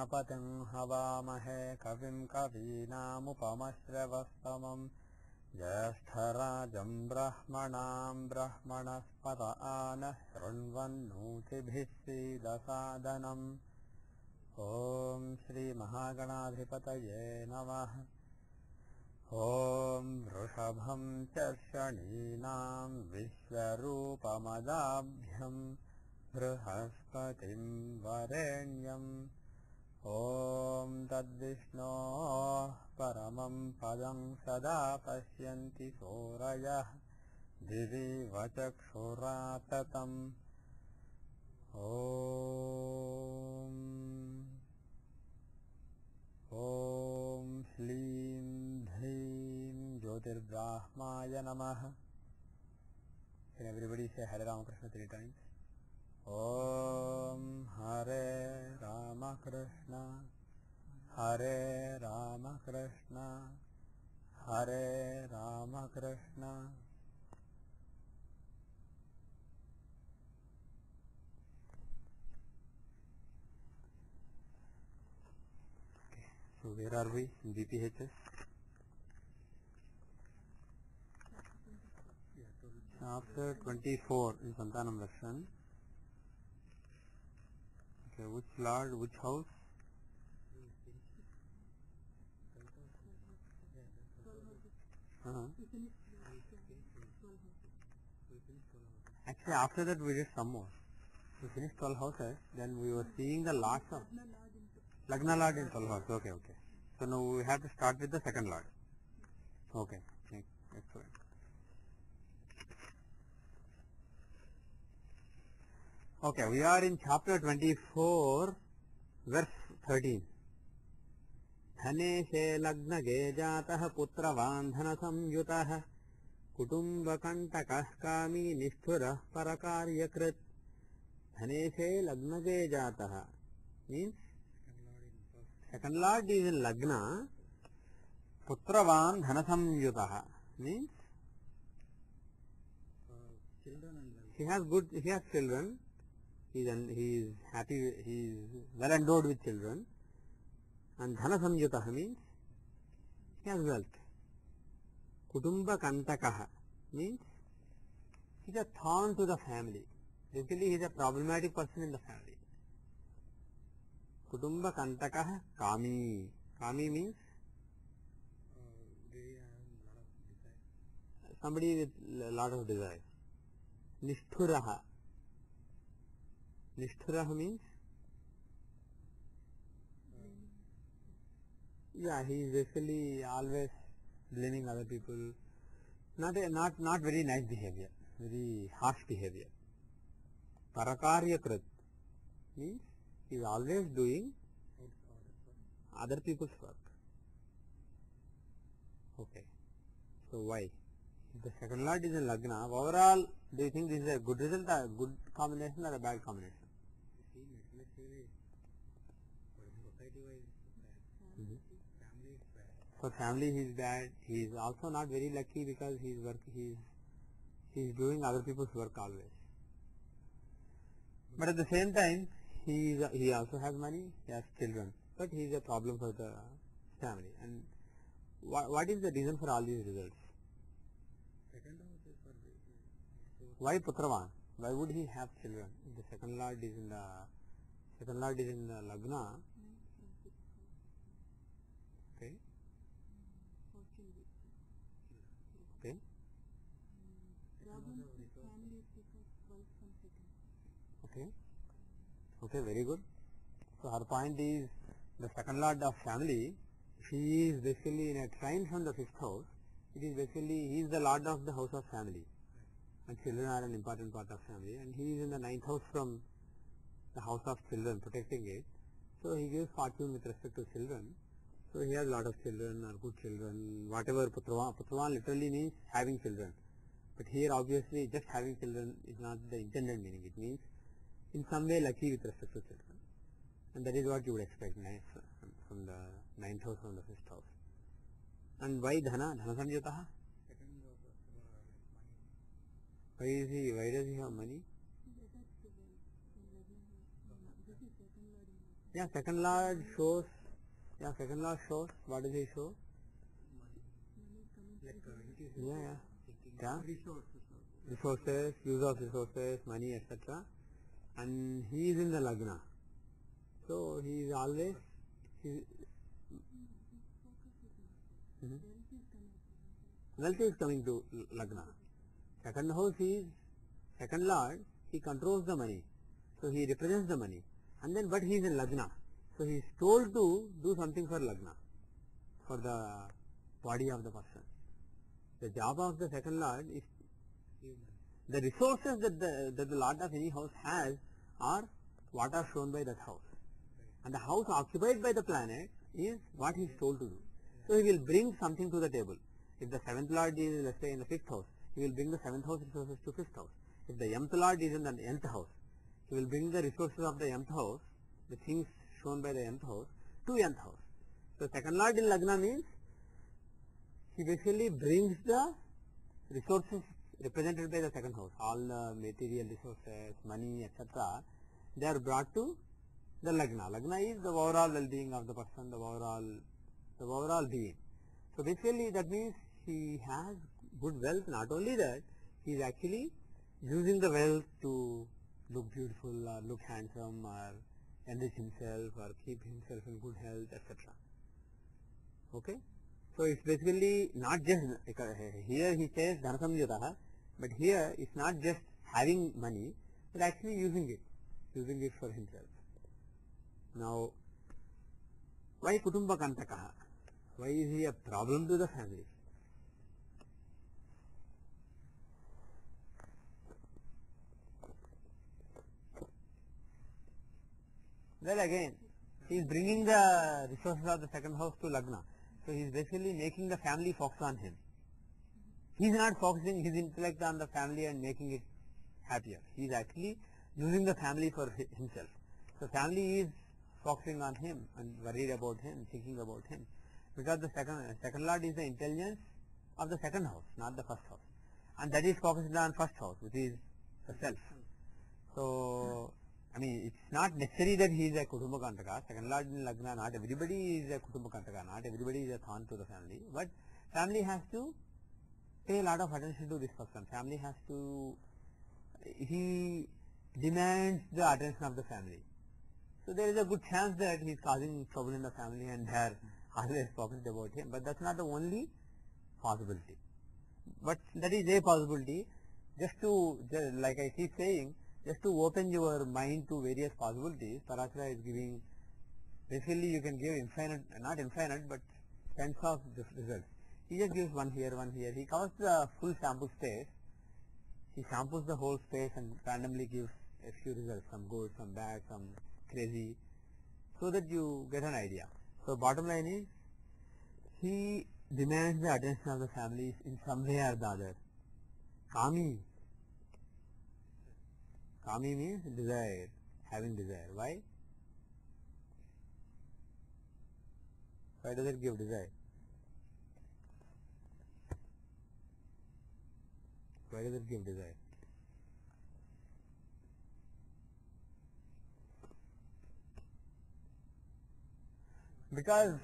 गणपतिं हवामहे कविं कवीनामुपमश्रवस्तमम् ज्येष्ठराजं ब्रह्मणां ब्रह्मणस्पत आनः शृण्वन्नोतिभिः सीदसादनम्। ॐ श्रीमहागणाधिपतये नमः। ॐ वृषभं च शनीनां विश्वरूपमदाभ्यम् बृहस्पतिं वरेण्यम्। ॐ तद्विष्णोः परमं पदं सदा पश्यन्ति सूरयः दिवि चक्षुराततम्। ॐ श्लीं ह्रीं ज्योतिर्ब्राह्माय नमः। Can everybody say Hare Ramakrishna 3 times? Om Hare Ramakrishna Hare Ramakrishna Hare Ramakrishna. Okay, so where are we in BPHS? Chapter 24 in Santanam Darshan. Okay, which lord, which house? Actually, after that we did some more. We finished 12 houses, then we were seeing the lords of Lagna Lord in 12 houses. Okay, okay. So now we have to start with the second lord. Okay, excellent. Okay, we are in chapter 24, verse 13. धनेशे लग्नगे जातः पुत्रवान् धनसंयुतः कुटुम्बकण्टकः कामी निष्ठुरः परकार्यकृत्. धनेशे लग्नगे जातः means second lord is in Lagna. Putravan dhanasamyutah means he has children. He is happy, he is well endowed with children. And dhanasamyutah means he has wealth. Kutumba kantakah means he is a thorn to the family. Basically he is a problematic person in the family. Kutumba kantakah kami. Kami means somebody with a lot of desire. Nishthuraha. Nishthuraha means he is basically always blaming other people. Not very nice behavior, very harsh behavior. Parakaryakrit means he is always doing other people's work. Okay. So why? If the second lord is in Lagna, overall, do you think this is a good result, a good combination or a bad combination? For family he is bad. He is also not very lucky because he is doing other people's work always. But at the same time, he also has money, he has children, but he is a problem for the family. And what is the reason for all these results? Why Putravan? Why would he have children? If the second lord is in the Lagna. Okay. Okay. Okay. Okay, very good. So her point is the second lord of family, he is basically in a trine from the 5th house. It is basically he is the lord of the house of family. And children are an important part of family. And he is in the 9th house from the house of children, protecting it. So he gives fortune with respect to children. So he has a lot of children or good children, whatever Putravan. Putravan literally means having children. But here obviously just having children is not the intended meaning. It means in some way lucky with respect to children. And that is what you would expect from the 9th house, from the 5th house. And why Dhana? Dhana Samyutah? Why does he have money? Yeah, second lord shows. Yeah, second lord shows. What does he show? Yeah. Resources, use of resources, money, etc. And he is in the Lagna. So he is always. Wealth is coming to Lagna. Second house is second lord. He controls the money. So he represents the money. And then, but he is in Lagna. So he is told to do something for Lagna, for the body of the person. The job of the second lord is the resources that the lord of any house has are what are shown by that house. And the house occupied by the planet is what he is told to do. So he will bring something to the table. If the seventh lord is, let's say, in the fifth house, he will bring the seventh house resources to fifth house. If the nth lord is in the nth house, he will bring the resources of the nth house, the things shown by the nth house, to nth house. So second lord in Lagna means he basically brings the resources represented by the second house, all the material resources, money, etc. They are brought to the Lagna. Lagna is the overall well-being of the person, the overall being. So basically that means he has good wealth. Not only that, he is actually using the wealth to look beautiful or look handsome or enrich himself or keep himself in good health, etc. Okay? So it's basically not just, here he says dhana samyutaha, but here it's not just having money, but actually using it for himself. Now, why kutumba kantakaha? Why is he a problem to the family? Well, again, he is bringing the resources of the second house to Lagna. So he is basically making the family focus on him. He is not focusing his intellect on the family and making it happier. He is actually using the family for himself. So family is focusing on him and worried about him, thinking about him. Because the second lord is the intelligence of the second house, not the first house. And that is focused on first house, which is the self. So, I mean, it's not necessary that he is a Kutumba Kantaka. Second lord in Lagna, not everybody is a Kutumba Kantaka, not everybody is a thorn to the family. But family has to pay a lot of attention to this person. Family has to, he demands the attention of the family. So there is a good chance that he is causing trouble in the family and they are always focused about him. But that's not the only possibility. But that is a possibility. Just to, like I keep saying, just to open your mind to various possibilities, Parashara is giving, basically you can give infinite, not infinite, but tens of results. He just gives one here, one here. He covers the full sample space. He samples the whole space and randomly gives a few results, some good, some bad, some crazy, so that you get an idea. So bottom line is, he demands the attention of the families in some way or the other. Kami means desire, having desire. Why? Why does it give desire? Why does it give desire? Because,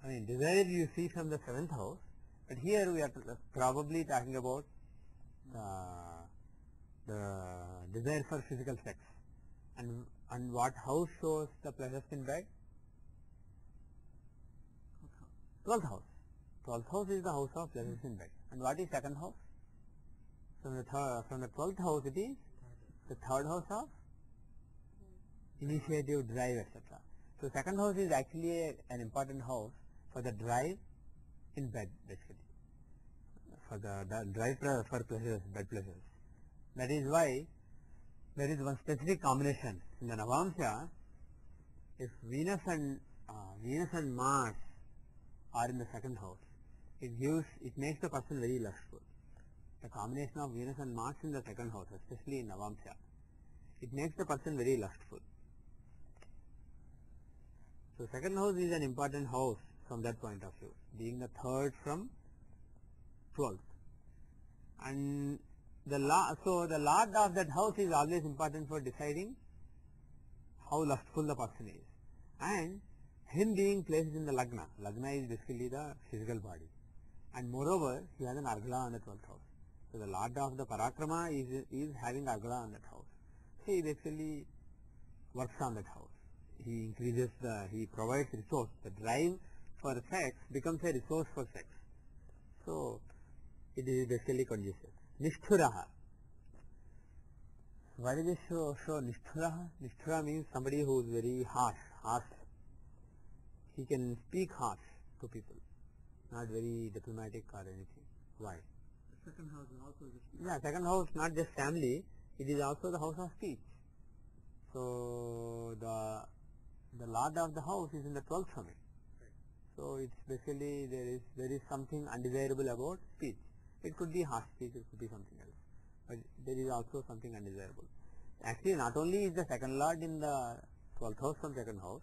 I mean, desire you see from the seventh house, but here we are probably talking about the desire for physical sex. And what house shows the pleasures in bed? 12th house. 12th house is the house of pleasures in bed. And what is second house? From the 12th house it is the third house of initiative, drive, etc. So second house is actually an important house for the drive in bed, basically, for the drive for pleasures, bed pleasures. That is why there is one specific combination in the Navamsha. If Venus and Mars are in the second house, it makes the person very lustful. The combination of Venus and Mars in the second house, especially in Navamsha, it makes the person very lustful. So second house is an important house from that point of view, being the third from 12th. And so the lord of that house is always important for deciding how lustful the person is. and him being placed in the Lagna. Lagna is basically the physical body, and moreover he has an Argala on the 12th house. So the Lord of the Parakrama is having Argala on that house. So he basically works on that house. He increases he provides resource. The drive for sex becomes a resource for sex. So it is basically conducive. Nishthuraha. Why did they show Nishthuraha? Nishthura means somebody who is very harsh. He can speak harsh to people, not very diplomatic or anything. Why? The second house is also just... Yeah, second house not just family, it is also the house of speech. So the Lord of the house is in the 12th family. Right. So it's basically there is something undesirable about speech. It could be harsh speech, it could be something else, but there is also something undesirable. Actually, not only is the second Lord in the 12th house from second house,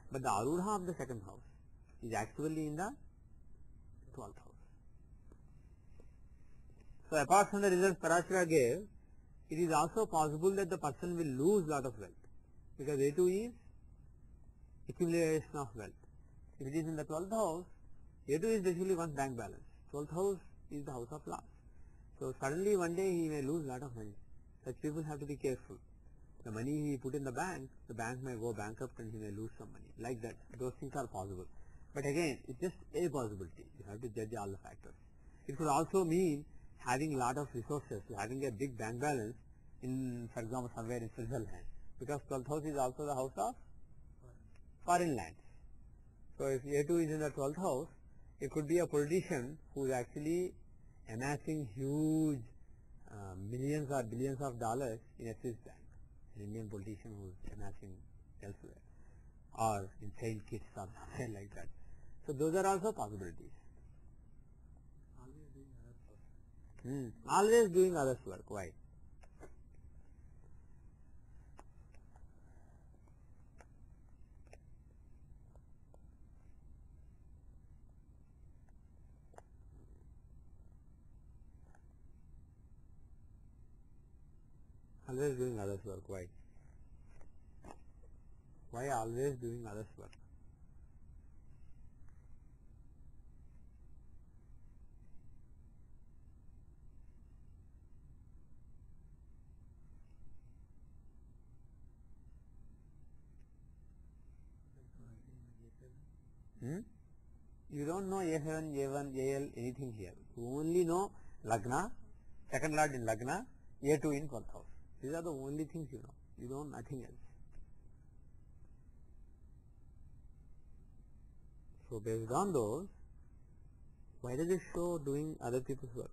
but the Arudha of the second house is actually in the 12th house. So apart from the results Parashara gave, it is also possible that the person will lose lot of wealth, because A2 is accumulation of wealth. If it is in the 12th house, A2 is basically one's bank balance. 12th house is the house of loss. So suddenly one day he may lose lot of money. Such people have to be careful. The money he put in the bank may go bankrupt and he may lose some money. Like that, those things are possible. But again, it's just a possibility. You have to judge all the factors. It could also mean having a lot of resources, having a big bank balance in, for example, somewhere in Switzerland. Because 12th house is also the house of foreign lands. So if A2 is in the 12th house, it could be a politician who is actually amassing huge millions or billions of dollars in a Swiss bank. An Indian politician who is amassing elsewhere, or in child kits or something like that. So those are also possibilities. Always doing Always doing others' work. others' work. Why? Always doing others' work. Why? Why always doing others' work? You don't know A7, A1, AL, anything here. You only know Lagna, second Lord in Lagna, A2 in 12th house. These are the only things you know. You know nothing else. So based on those, why does it show doing other people's work?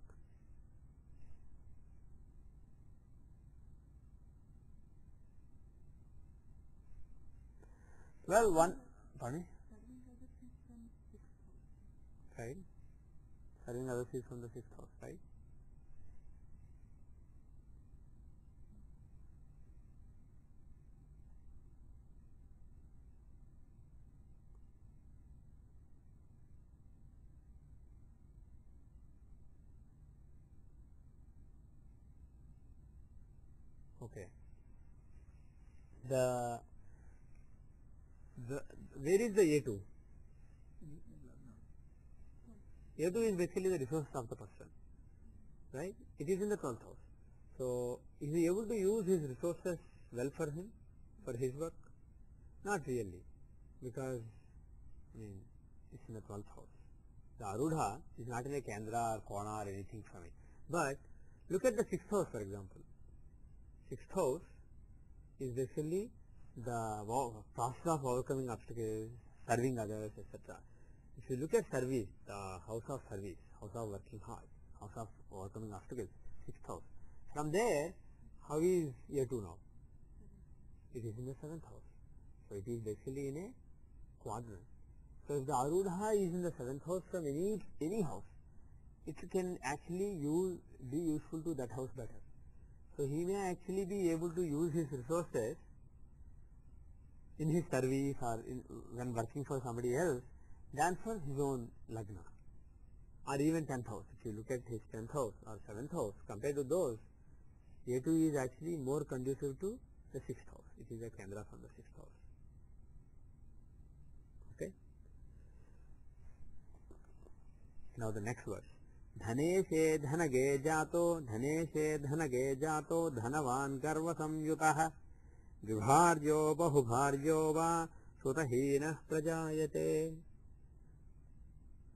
Well, pardon me? Right? Serving others is from the 6th house, right? Okay. Where is the A2? A2 is basically the resource of the person, right? It is in the 12th house. So, is he able to use his resources well for him, for his work? Not really, because it's in the 12th house. The Arudha is not in a Kendra or Kona or anything from it. But look at the 6th house, for example. 6th house is basically the process of overcoming obstacles, serving others, etc. If you look at service, the house of service, house of working hard, house of overcoming obstacles, 6th house. From there, how is A2 now? It is in the 7th house. So it is basically in a quadrant. So if the Arudha is in the 7th house from any house, it can actually be useful to that house better. So he may actually be able to use his resources in his service or when working for somebody else than for his own Lagna or even 10th house. If you look at his 10th house or 7th house compared to those, A2 is actually more conducive to the 6th house. It is a Kendra from the 6th house. Now the next verse. धने से धनगे जातो धने से धनगे जातो धनवान गर्व संयुतः विभार्यो बहुभार्यो वा सुतहीनः प्रजायते.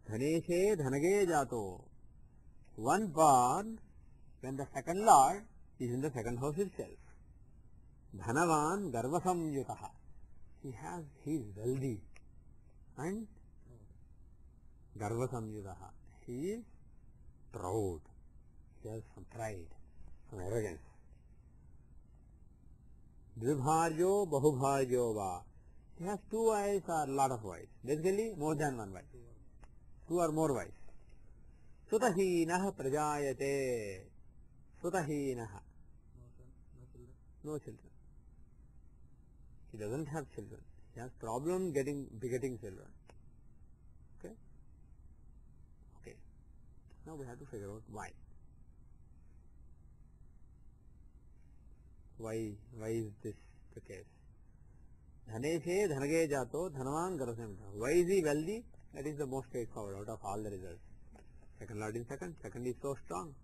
धने से धनगे जातो. One born when the second lord is in the second house itself. Dhanavan garva samyutah. He is wealthy and garva samyutah. He is proud. He has some pride, some arrogance. Dvibharyo bahubharyo va. He has two wives or lot of wives. Basically more than one wife. Two or more wives. Sutaheenah prajayate. Sutaheenah. No children. He doesn't have children. He has problem begetting children. Okay? Okay. Now we have to figure out why. Why is this the case? Dhane se dhanage jato dhanavan garasam. Why is he wealthy? That is the most straightforward out of all the results. Second lord in second. Second is so strong.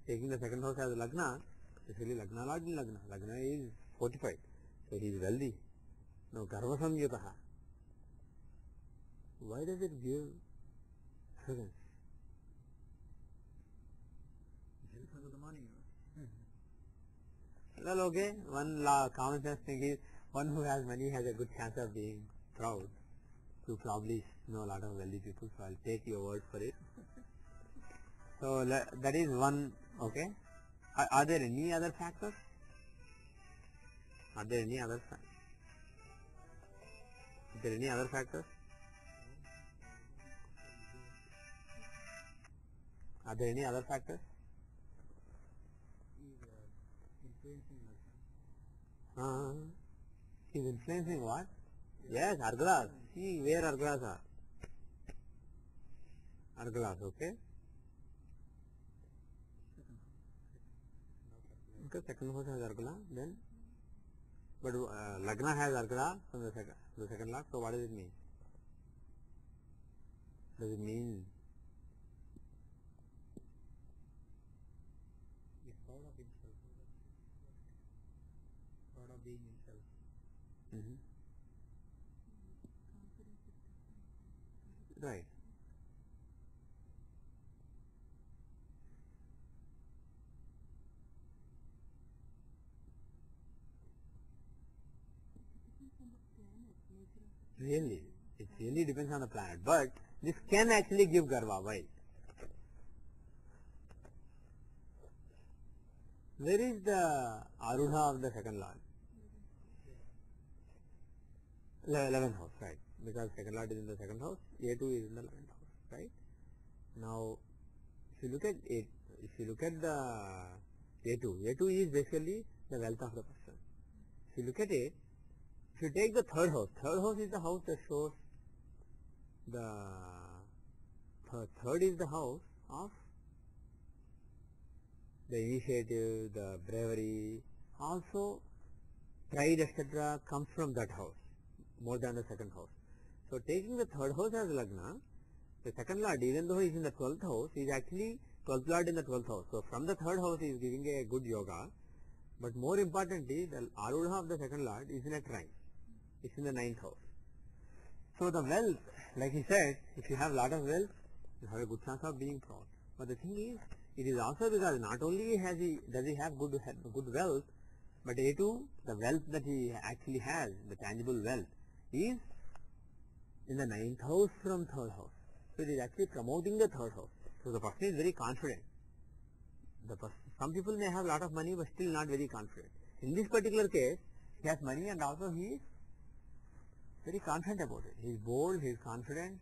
Taking the second house as Lagna, especially Lagna lord in Lagna. Lagna is fortified. So he is wealthy. Now garva samyutaha. Why does it give arrogance? Because of the money. Well, okay. One common sense thing is one who has money has a good chance of being proud. You probably know a lot of wealthy people, so I'll take your word for it. So that is one. Okay. Are there any other factors? Are there any other factors? Are there any other factors? Are there any other factors? He's influencing what? Yes, Argalas. See where Argalas are. Argalas, okay? Okay, second house has Argala, then. But Lagna has Argala from the second lord, so what does it mean? Does it mean? He's proud of himself. Proud of being himself. Right. Really, it really depends on the planet. But this can actually give garva. Why? Where is the Arudha of the second lord? 11th house, right? Because second lord is in the second house, A2 is in the 11th house, right? Now, if you look at the A2 is basically the wealth of the person. If you look at it, if you take the third house is the house that shows the third is the house of the initiative, the bravery, also pride, etc. comes from that house more than the second house. So taking the third house as Lagna, the second lord, even though he is in the 12th house, he is actually 12th lord in the 12th house. So from the third house he is giving a good yoga. But more importantly, the Arudha of the second lord is in a trine. It's in the 9th house. So the wealth, like he said, if you have a lot of wealth, you have a good chance of being proud. But the thing is, it is also because not only does he have good wealth, but A2, the wealth that he actually has, the tangible wealth, is in the 9th house from 3rd house. So it is actually promoting the 3rd house. So the person is very confident. Some people may have a lot of money but still not very confident. In this particular case, he has money and also he is very confident about it. He is bold, he is confident.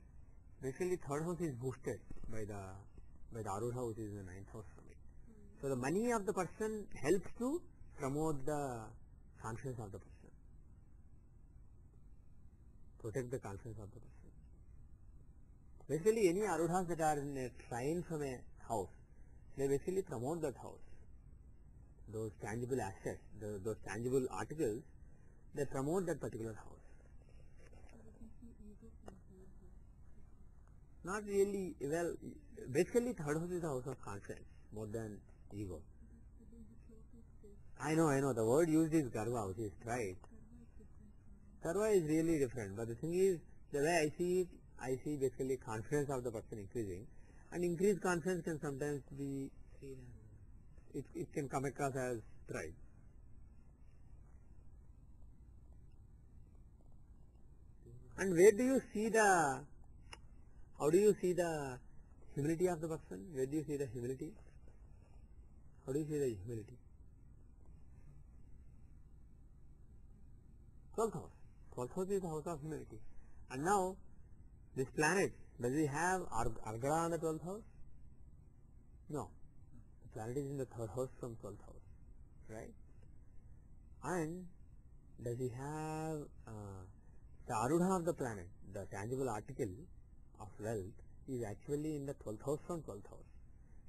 Basically, 3rd house is boosted by the Arudha, which is the 9th house from it. So the money of the person helps to promote the confidence of the person, protect the confidence of the person. Basically, any Arudhas that are in a trine from a house, they basically promote that house. Those tangible assets, those tangible articles, they promote that particular house. Not really. Well, basically third house is the house of confidence more than ego. I know. The word used is garva, which is right. Garva is really different. But the thing is, the way I see it, I see basically confidence of the person increasing. And increased confidence can sometimes be, it can come across as pride. And where do you see the, how do you see the humility of the person? Where do you see the humility? How do you see the humility? 12th house. 12th house is the house of humility. And now, this planet, does it have Argala on the 12th house? No. The planet is in the 3rd house from 12th house. Right? And does it have the Arudha of the planet, the tangible article of wealth, is actually in the 12th house from 12th house.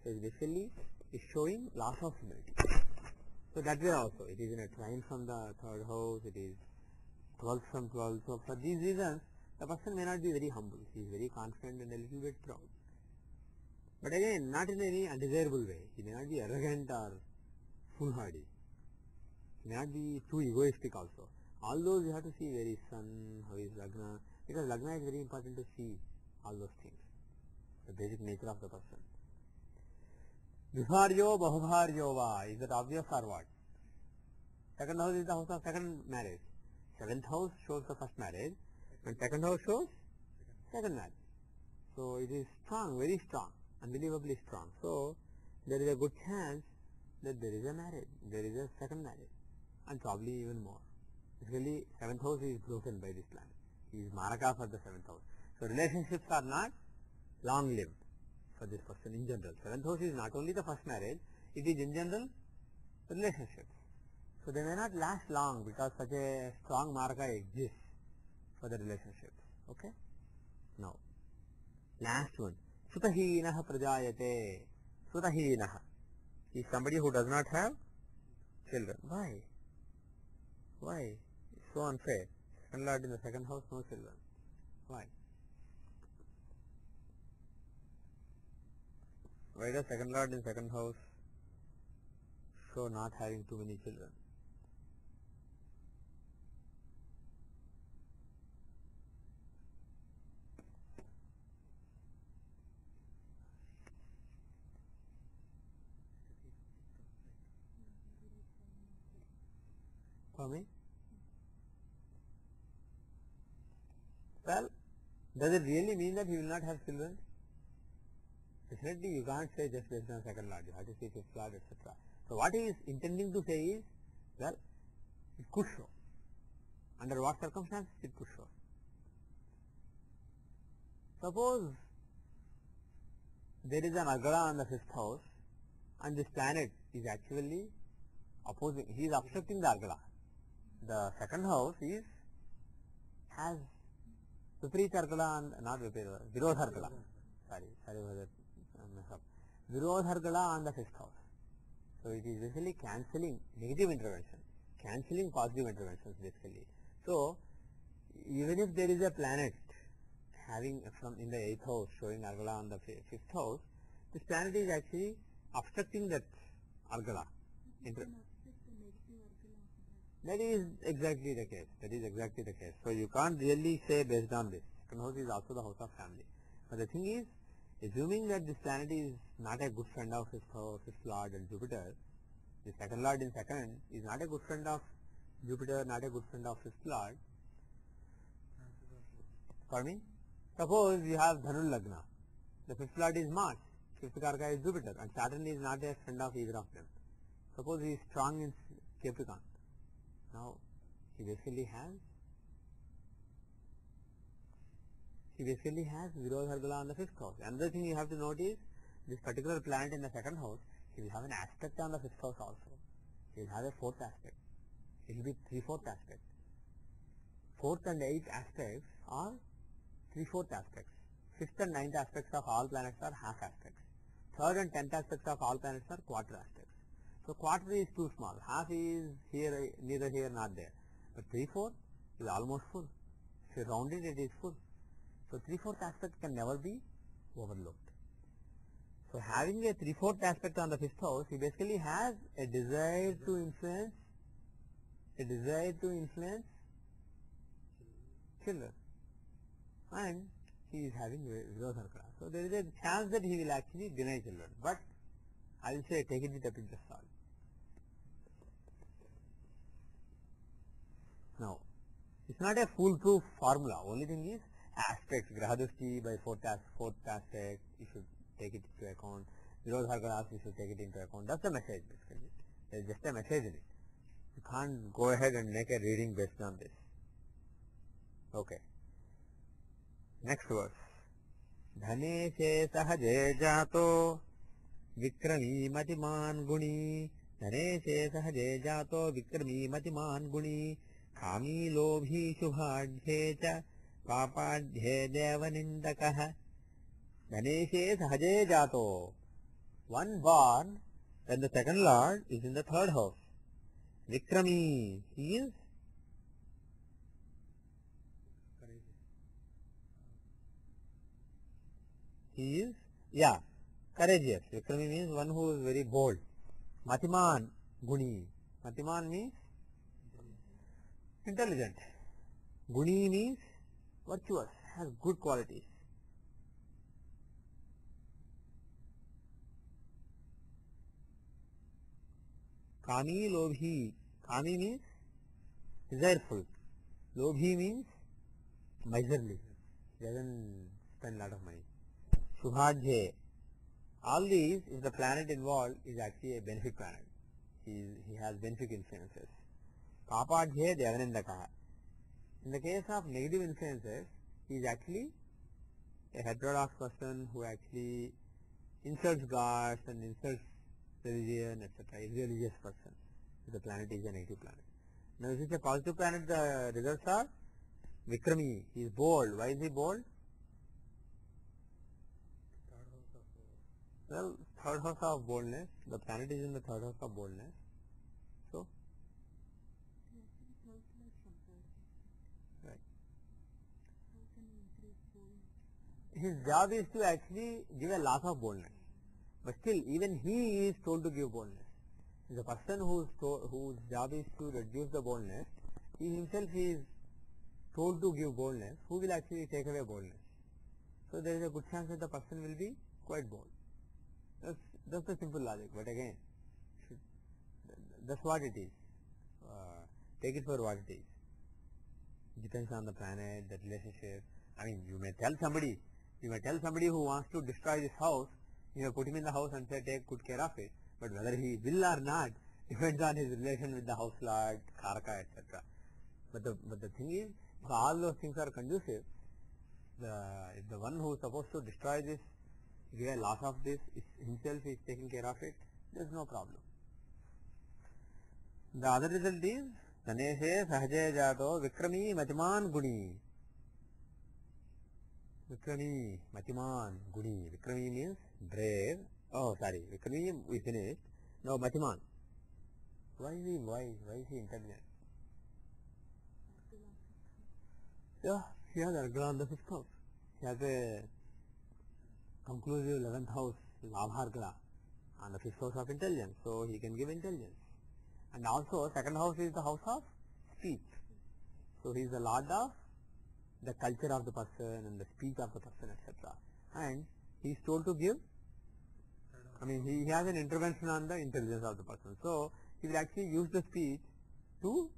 So it basically is showing loss of humility. So that way also, it is in a trine from the 3rd house, it is 12th from 12th. So for these reasons, the person may not be very humble. He is very confident and a little bit proud. But again, not in any undesirable way. He may not be arrogant or foolhardy. He may not be too egoistic also. All those you have to see where is sun, how is lagna, because lagna is very important to see all those things, the basic nature of the person. Vibharyo Bahubharyo va, is that obvious or what? Second house is the house of second marriage. 7th house shows the first marriage and second house shows second marriage. So it is strong, very strong, unbelievably strong. So there is a good chance that there is a marriage, there is a second marriage, and probably even more. Basically, 7th house is broken by this planet. He is Maraka for the 7th house. So relationships are not long-lived for this person in general. 7th house is not only the first marriage, it is in general relationships. So they may not last long because such a strong Maraka exists for the relationships. Okay? Now, last one. Sutahinaha prajayate. Sutahinaha is somebody who does not have children. Why? Why? It's so unfair. Second lord in the second house, no children. Why? Why does second lord in second house show not having too many children? For me? Well, does it really mean that he will not have children? Definitely you can't say just based on second lord, you have to say fifth lord, etc. So what he is intending to say is, well, it could show. Under what circumstances it could show? Suppose there is an Argala on the 5th house and this planet is actually opposing, he is obstructing the Argala. The second house has Viparit Argala and not Viparit, Virodh Argala. Sorry for that mess up. Virodh Argala on the 5th house. So it is basically cancelling negative intervention, cancelling positive interventions basically. So even if there is a planet having from in the 8th house showing Argala on the 5th house, this planet is actually obstructing that Argala. That is exactly the case. That is exactly the case. So you can't really say based on this. Second house is also the house of family. But the thing is, assuming that this planet is not a good friend of 5th house, 5th lord and Jupiter, the second lord in second is not a good friend of Jupiter, not a good friend of 5th lord. Pardon me? Suppose you have Dhanul Lagna. The 5th lord is Mars, 5th Karaka is Jupiter, and Saturn is not a friend of either of them. Suppose he is strong in Capricorn. Now, he basically has Virodh Argala on the 5th house. Another thing you have to note is, this particular planet in the second house, he will have an aspect on the 5th house also. He will have a 4th aspect. It will be 3/4 aspect. 4th and 8th aspects are 3/4 aspects. 5th and 9th aspects of all planets are half aspects. 3rd and 10th aspects of all planets are quarter aspects. So quarter is too small. Half is here, neither here, not there. But 3/4 is almost full. If you round it, it is full. So 3/4 aspect can never be overlooked. So having a 3/4 aspect on the 5th house, he basically has a desire to influence children, and he is having Virodharkara. So there is a chance that he will actually deny children, but I will say take it with a pinch of salt. Now, it's not a foolproof formula. Only thing is aspects, Grahadrushti by fourth aspect, you should take it into account. Virodharkara, you should take it into account. That's the message basically. There is just a message in it. You can't go ahead and make a reading based on this. Okay. Next verse. Dhane se sahaje jato vikrami matiman guni. Dhane se sahaje jato vikrami matiman guni. Kami lobhi shubhadhe cha papadhe devanindakah. Dhane se sahaje jato. One born, then the second lord is in the 3rd house. Vikrami, he is courageous. Vikrami means one who is very bold. Matiman, Guni. Matiman means intelligent. Guni means virtuous, has good qualities. Kami lobhi. Kami means desireful. Lobhi means miserly. He doesn't spend a lot of money. Shubhadhe. All these, if the planet involved is actually a benefic planet. He has benefic influences. Papadhe devanindakaha. In the case of negative influences, he is actually a heterodox person who actually insults gods and insults religion, etc. Is a religious person. The planet is a negative planet. Now, if it's a positive planet, the results are Vikrami. He is bold. Why is he bold? Well, 3rd house of boldness. The planet is in the 3rd house of boldness. So, right. His job is to actually give a lot of boldness. But still, even he is told to give boldness. The person whose job is to reduce the boldness, he himself is told to give boldness. Who will actually take away boldness? So there is a good chance that the person will be quite bold. That's the simple logic. But again, that's what it is. Take it for what it is. Depends on the planet, the relationship. I mean, you may tell somebody who wants to destroy this house, you may put him in the house and say, take good care of it. But whether he will or not depends on his relation with the house lord, Karaka, etc. But the thing is, if all those things are conducive, if the one who is supposed to destroy this, give a loss of this, himself is taking care of it, there is no problem. The other result is, Taneshe sahaje jato vikrami matiman guni. Vikrami, matiman, guni. Vikrami means brave. Oh, sorry. Vikrami we finished. Now matiman. Why is he wise? Why is he intelligent? Yeah, he has Argala on the 5th house. He has a conclusive 11th house, Labhargala, on the 5th house of intelligence. So he can give intelligence. And also 2nd house is the house of speech. So he is the lord of the culture of the person and the speech of the person, etc. And he is told to give, he has an intervention on the intelligence of the person. So he will actually use the speech to,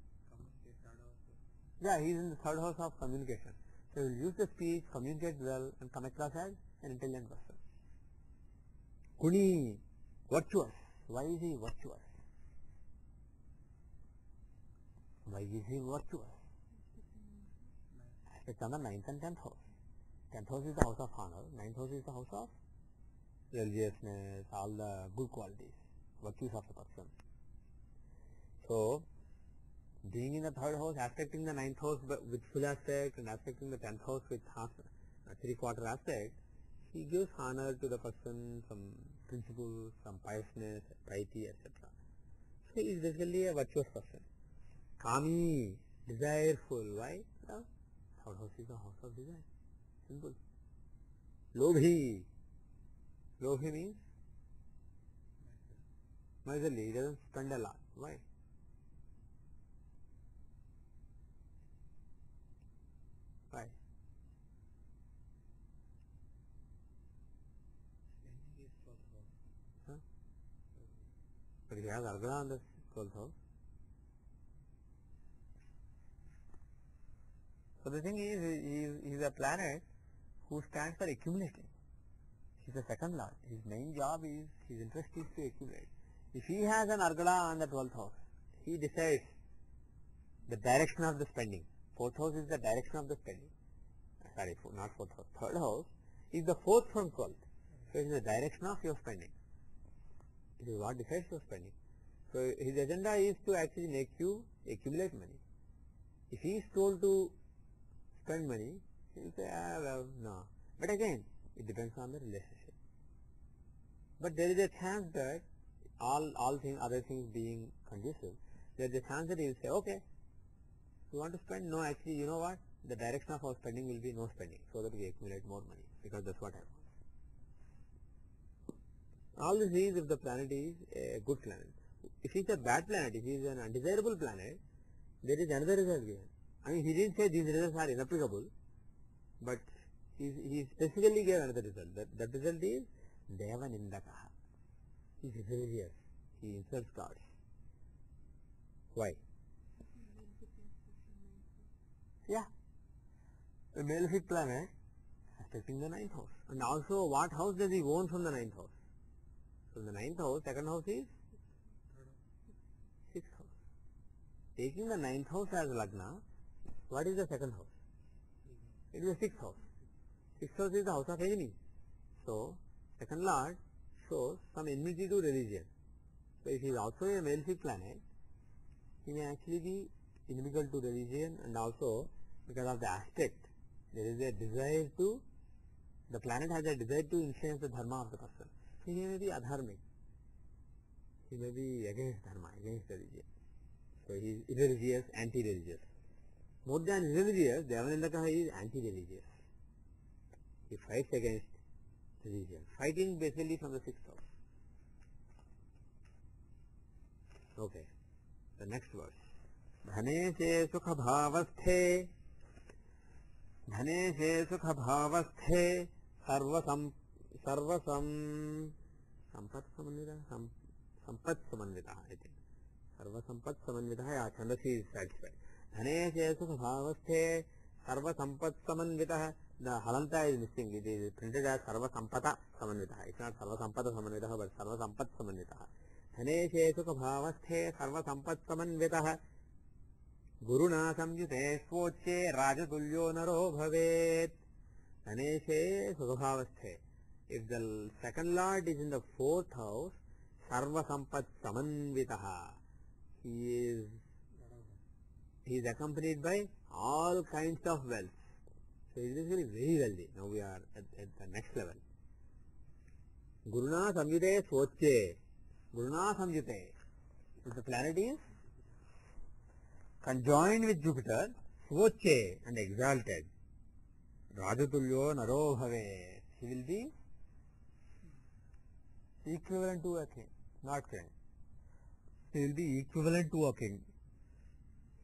he is in the 3rd house of communication. So he will use the speech, communicate well, and come across as an intelligent person. Guni, virtuous. Why is he virtuous? Why is he virtuous? It's on the 9th and 10th house. 10th house is the house of honor, 9th house is the house of religiousness, all the good qualities, virtues of the person. So, being in the 3rd house, aspecting the 9th house with full aspect and aspecting the 10th house with half, 3/4 aspect, he gives honor to the person, some principles, some piousness, piety, etc. So he is basically a virtuous person. Kami, desireful. Why? Well, 3rd house is the house of desire. Simple. Lobhi. Lobhi means miserly. He doesn't spend a lot. Why? Why? Spending is 12th house. Huh? But he has Argana on the 12th house. So the thing is, he is a planet who stands for accumulating. He's the second lord. His main job is, his interest is to accumulate. If he has an Argala on the 12th house, he decides the direction of the spending. 4th house is the direction of the spending. Sorry, not 4th house. 3rd house is the 4th from 12th. So it is the direction of your spending. It is what decides your spending. So his agenda is to actually make you accumulate money. If he is told to spend money, he will say, well, no. But again, it depends on the relationship. But there is a chance that all things, other things being conducive, there is a chance that he will say, okay, you want to spend? No, actually, you know what? The direction of our spending will be no spending, so that we accumulate more money, because that's what I want. All this is if the planet is a good planet. If it's a bad planet, if it's an undesirable planet, there is another result given. I mean, he didn't say these results are inapplicable, but he specifically gave another result. That result is Devanindakaha. He is religious. He insults gods. Why? Yeah. A malefic planet affecting the 9th house. And also, what house does he own from the 9th house? From the 9th house, 2nd house is 6th house. Taking the 9th house as Lagna, what is the 2nd house? It is the 6th house. 6th house is the house of enemy. So, 2nd lord shows some enmity to religion. So, if he is also a malefic planet, he may actually be inimical to religion, and also because of the aspect, there is a desire to, the planet has a desire to influence the dharma of the person. So, he may be adharmic. He may be against dharma, against religion. So, he is irreligious, anti-religious. More than irreligious, Devanindaka is anti-religious. He fights against religion. Fighting basically from the 6th house. Okay. The next verse. Dhane se sukha bhavasthe sampat samanvita, I think. Sarva sampat samanvita, yeah, Chandasi is satisfied. Dhane se sukha bhavasthe sarva sampat samanvita. The halanta is missing. It is printed as sarva sampata samanvita. It's not sarva sampata samanvita, but sarva sampat samanvita. Dhane se sukha bhavasthe sarva sampat samanvita. Guruna samyute svoche rajatulyo naro bhavet. Dhaneshe sukhabhavasthe. If the 2nd lord is in the 4th house, sarva sampat samanvitaha. He is accompanied by all kinds of wealth. So he is basically very wealthy. Now we are at the next level. Guruna samyute svoche. Guruna samyute. If the planet is conjoined with Jupiter, svoche, and exalted. Rajatulyo naro bhave. He will be equivalent to a king, not king. He will be equivalent to a king.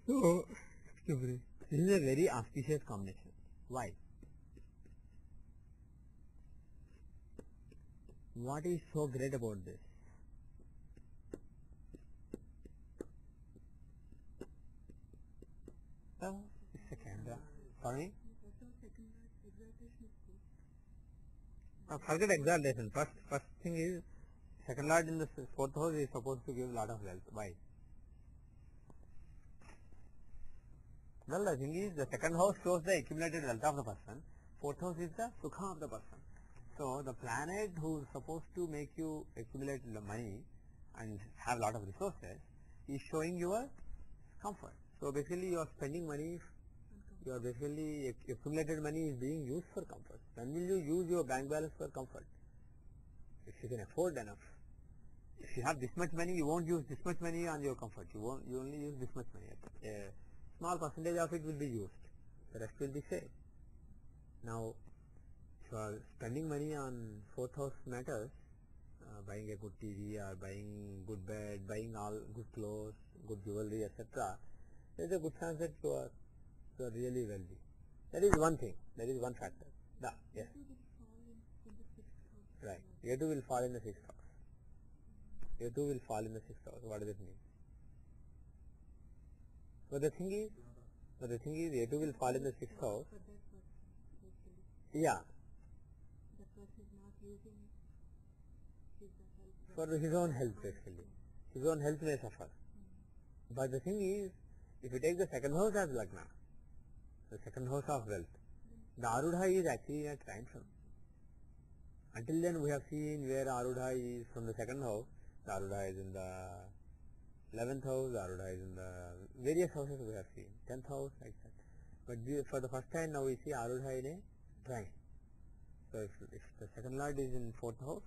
So, this is a very auspicious combination. Why? What is so great about this? It's a camera. Sorry? Forget exaltation. First thing is, 2nd lord in the 4th house is supposed to give a lot of wealth. Why? Well, the thing is, the 2nd house shows the accumulated wealth of the person. 4th house is the sukha of the person. So, the planet who is supposed to make you accumulate the money and have a lot of resources is showing your comfort. So, basically you are spending money, you are basically accumulated money is being used for comfort. When will you use your bank balance for comfort? If you can afford enough. If you have this much money, you won't use this much money on your comfort. You only use this much money. A small percentage of it will be used. The rest will be saved. Now, if spending money on fourth house matters, buying a good TV or buying good bed, buying all good clothes, good jewelry, etc., there is a good chance that you are really wealthy. That is one thing. That is one factor. Yes. Right. Ketu will fall in the sixth house. Ketu will fall in the sixth house. What does it mean? But the thing is, Ketu will fall in the sixth house. Yeah. The person is not using his health. For his own health, basically. His own health may suffer. But the thing is, if you take the second house as Lagna, the second house of wealth, the Arudha is actually a triumphant. Until then we have seen where Arudha is from the second house. The Arudha is in the 11th house, the Arudha is in the various houses we have seen, 10th house, like that. But for the first time now we see Arudha in a trine. So if the second lord is in 4th house,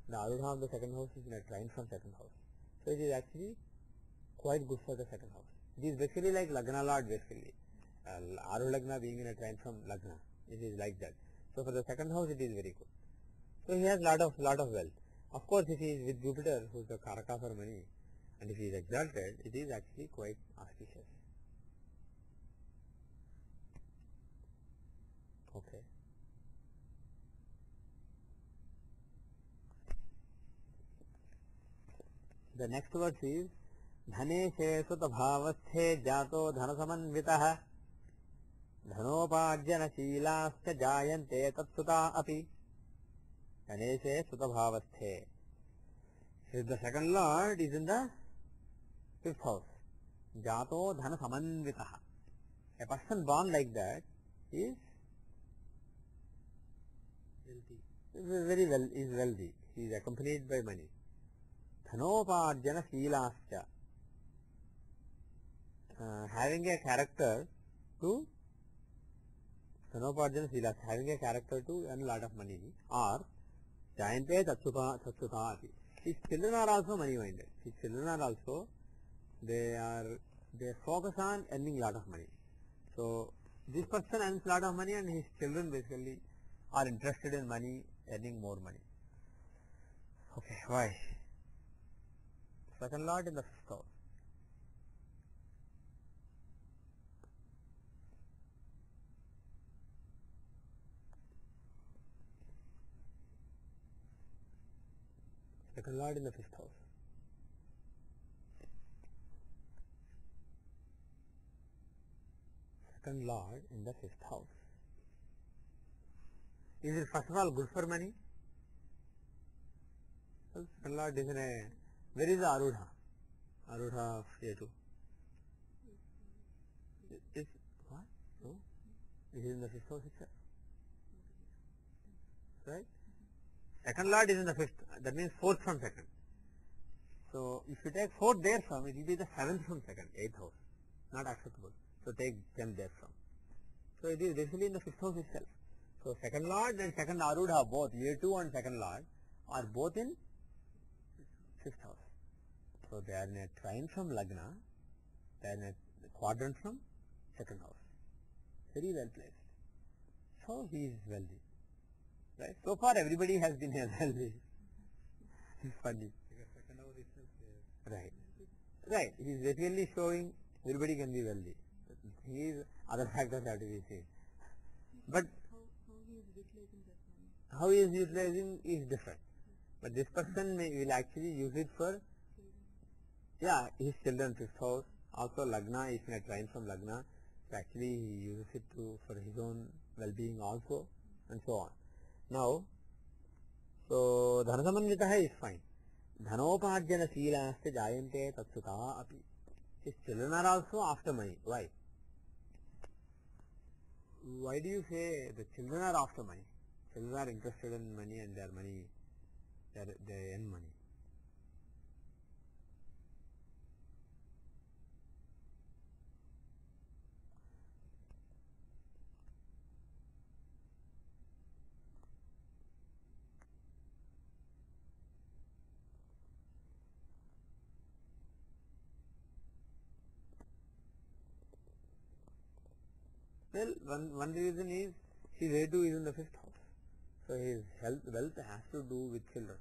the Arudha of the second house is in a trine from second house. So it is actually quite good for the second house. It is basically like Lagna lord basically. Arudha Lagna being in a trine from Lagna. It is like that. So for the second house it is very good. So he has lot of wealth. Of course if he is with Jupiter, who is the Karaka for money, and if he is exalted, it is actually quite auspicious. Okay. The next verse is Dhaneshe Sutta Bhavasthe Jato Dhanasamanvitaha Dhanopajjana Shilascha Jayante Tatsuta Api. Dhaneshe Sutta Bhavasthe. The second lord is in the 5th house. Jato Dhanasamanvitaha. A person born like that is wealthy. He is accompanied by money. Dhanoparjana Shilascha. Having a character to Dhanoparjana Shilascha, having a character to earn a lot of money, or Jayante Tatsuta. His children are also money minded. His children are also they focus on earning lot of money. So this person earns lot of money and his children basically are interested in money, earning more money. Okay, why? Second lord in the 5th house. Second lord in the 5th house. Second lord in the 5th house. Is it first of all good for money? Well, second lord is in a, where is the Arudha? Arudha of Ketu. Is what? No? It is in the 5th house itself. Right? Second lord is in the 5th. That means 4th from 2nd. So if you take 4th there from, it will be the 7th from 2nd, 8th house. Not acceptable. So take 10 there from. So it is basically in the 5th house itself. So second lord and second Arudha both, Ketu and second lord, are both in 5th house. So they are in a trine from Lagna, they are in a quadrant from second house. Very well placed. So he is wealthy. Right? So far everybody has been wealthy. It's funny. Because second house itself Right. Right. He is basically showing everybody can be wealthy. He is other factors have to be seen. But how he is utilizing that money? how he is utilizing is different. But this person will actually use it for his children 5th house. Also Lagna is in a trine from Lagna. So actually he uses it for his own well-being also, and so on. Now, so Dhanasamanvitaha is fine. Dhanopajjana Shilascha Jayante Tatsuta Api. His children are also after money. Why? Why do you say the children are after money? Children are interested in money and their money, they earn money. Well, one reason is his Ketu is in the 5th house. So his wealth has to do with children.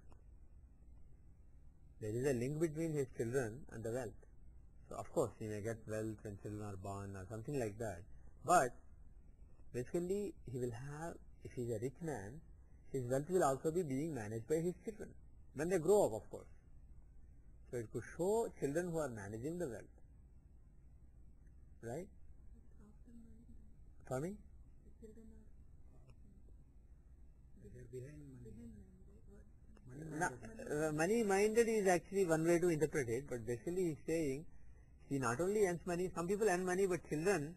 There is a link between his children and the wealth. So of course he may get wealth when children are born or something like that. But basically he will have, if he is a rich man, his wealth will also be being managed by his children when they grow up, of course. So it could show children who are managing the wealth. Right? After marriage, For me? the children are Behind money. behind them, right? What? Money minded is actually one way to interpret it, but basically he is saying he not only earns money, some people earn money, but children,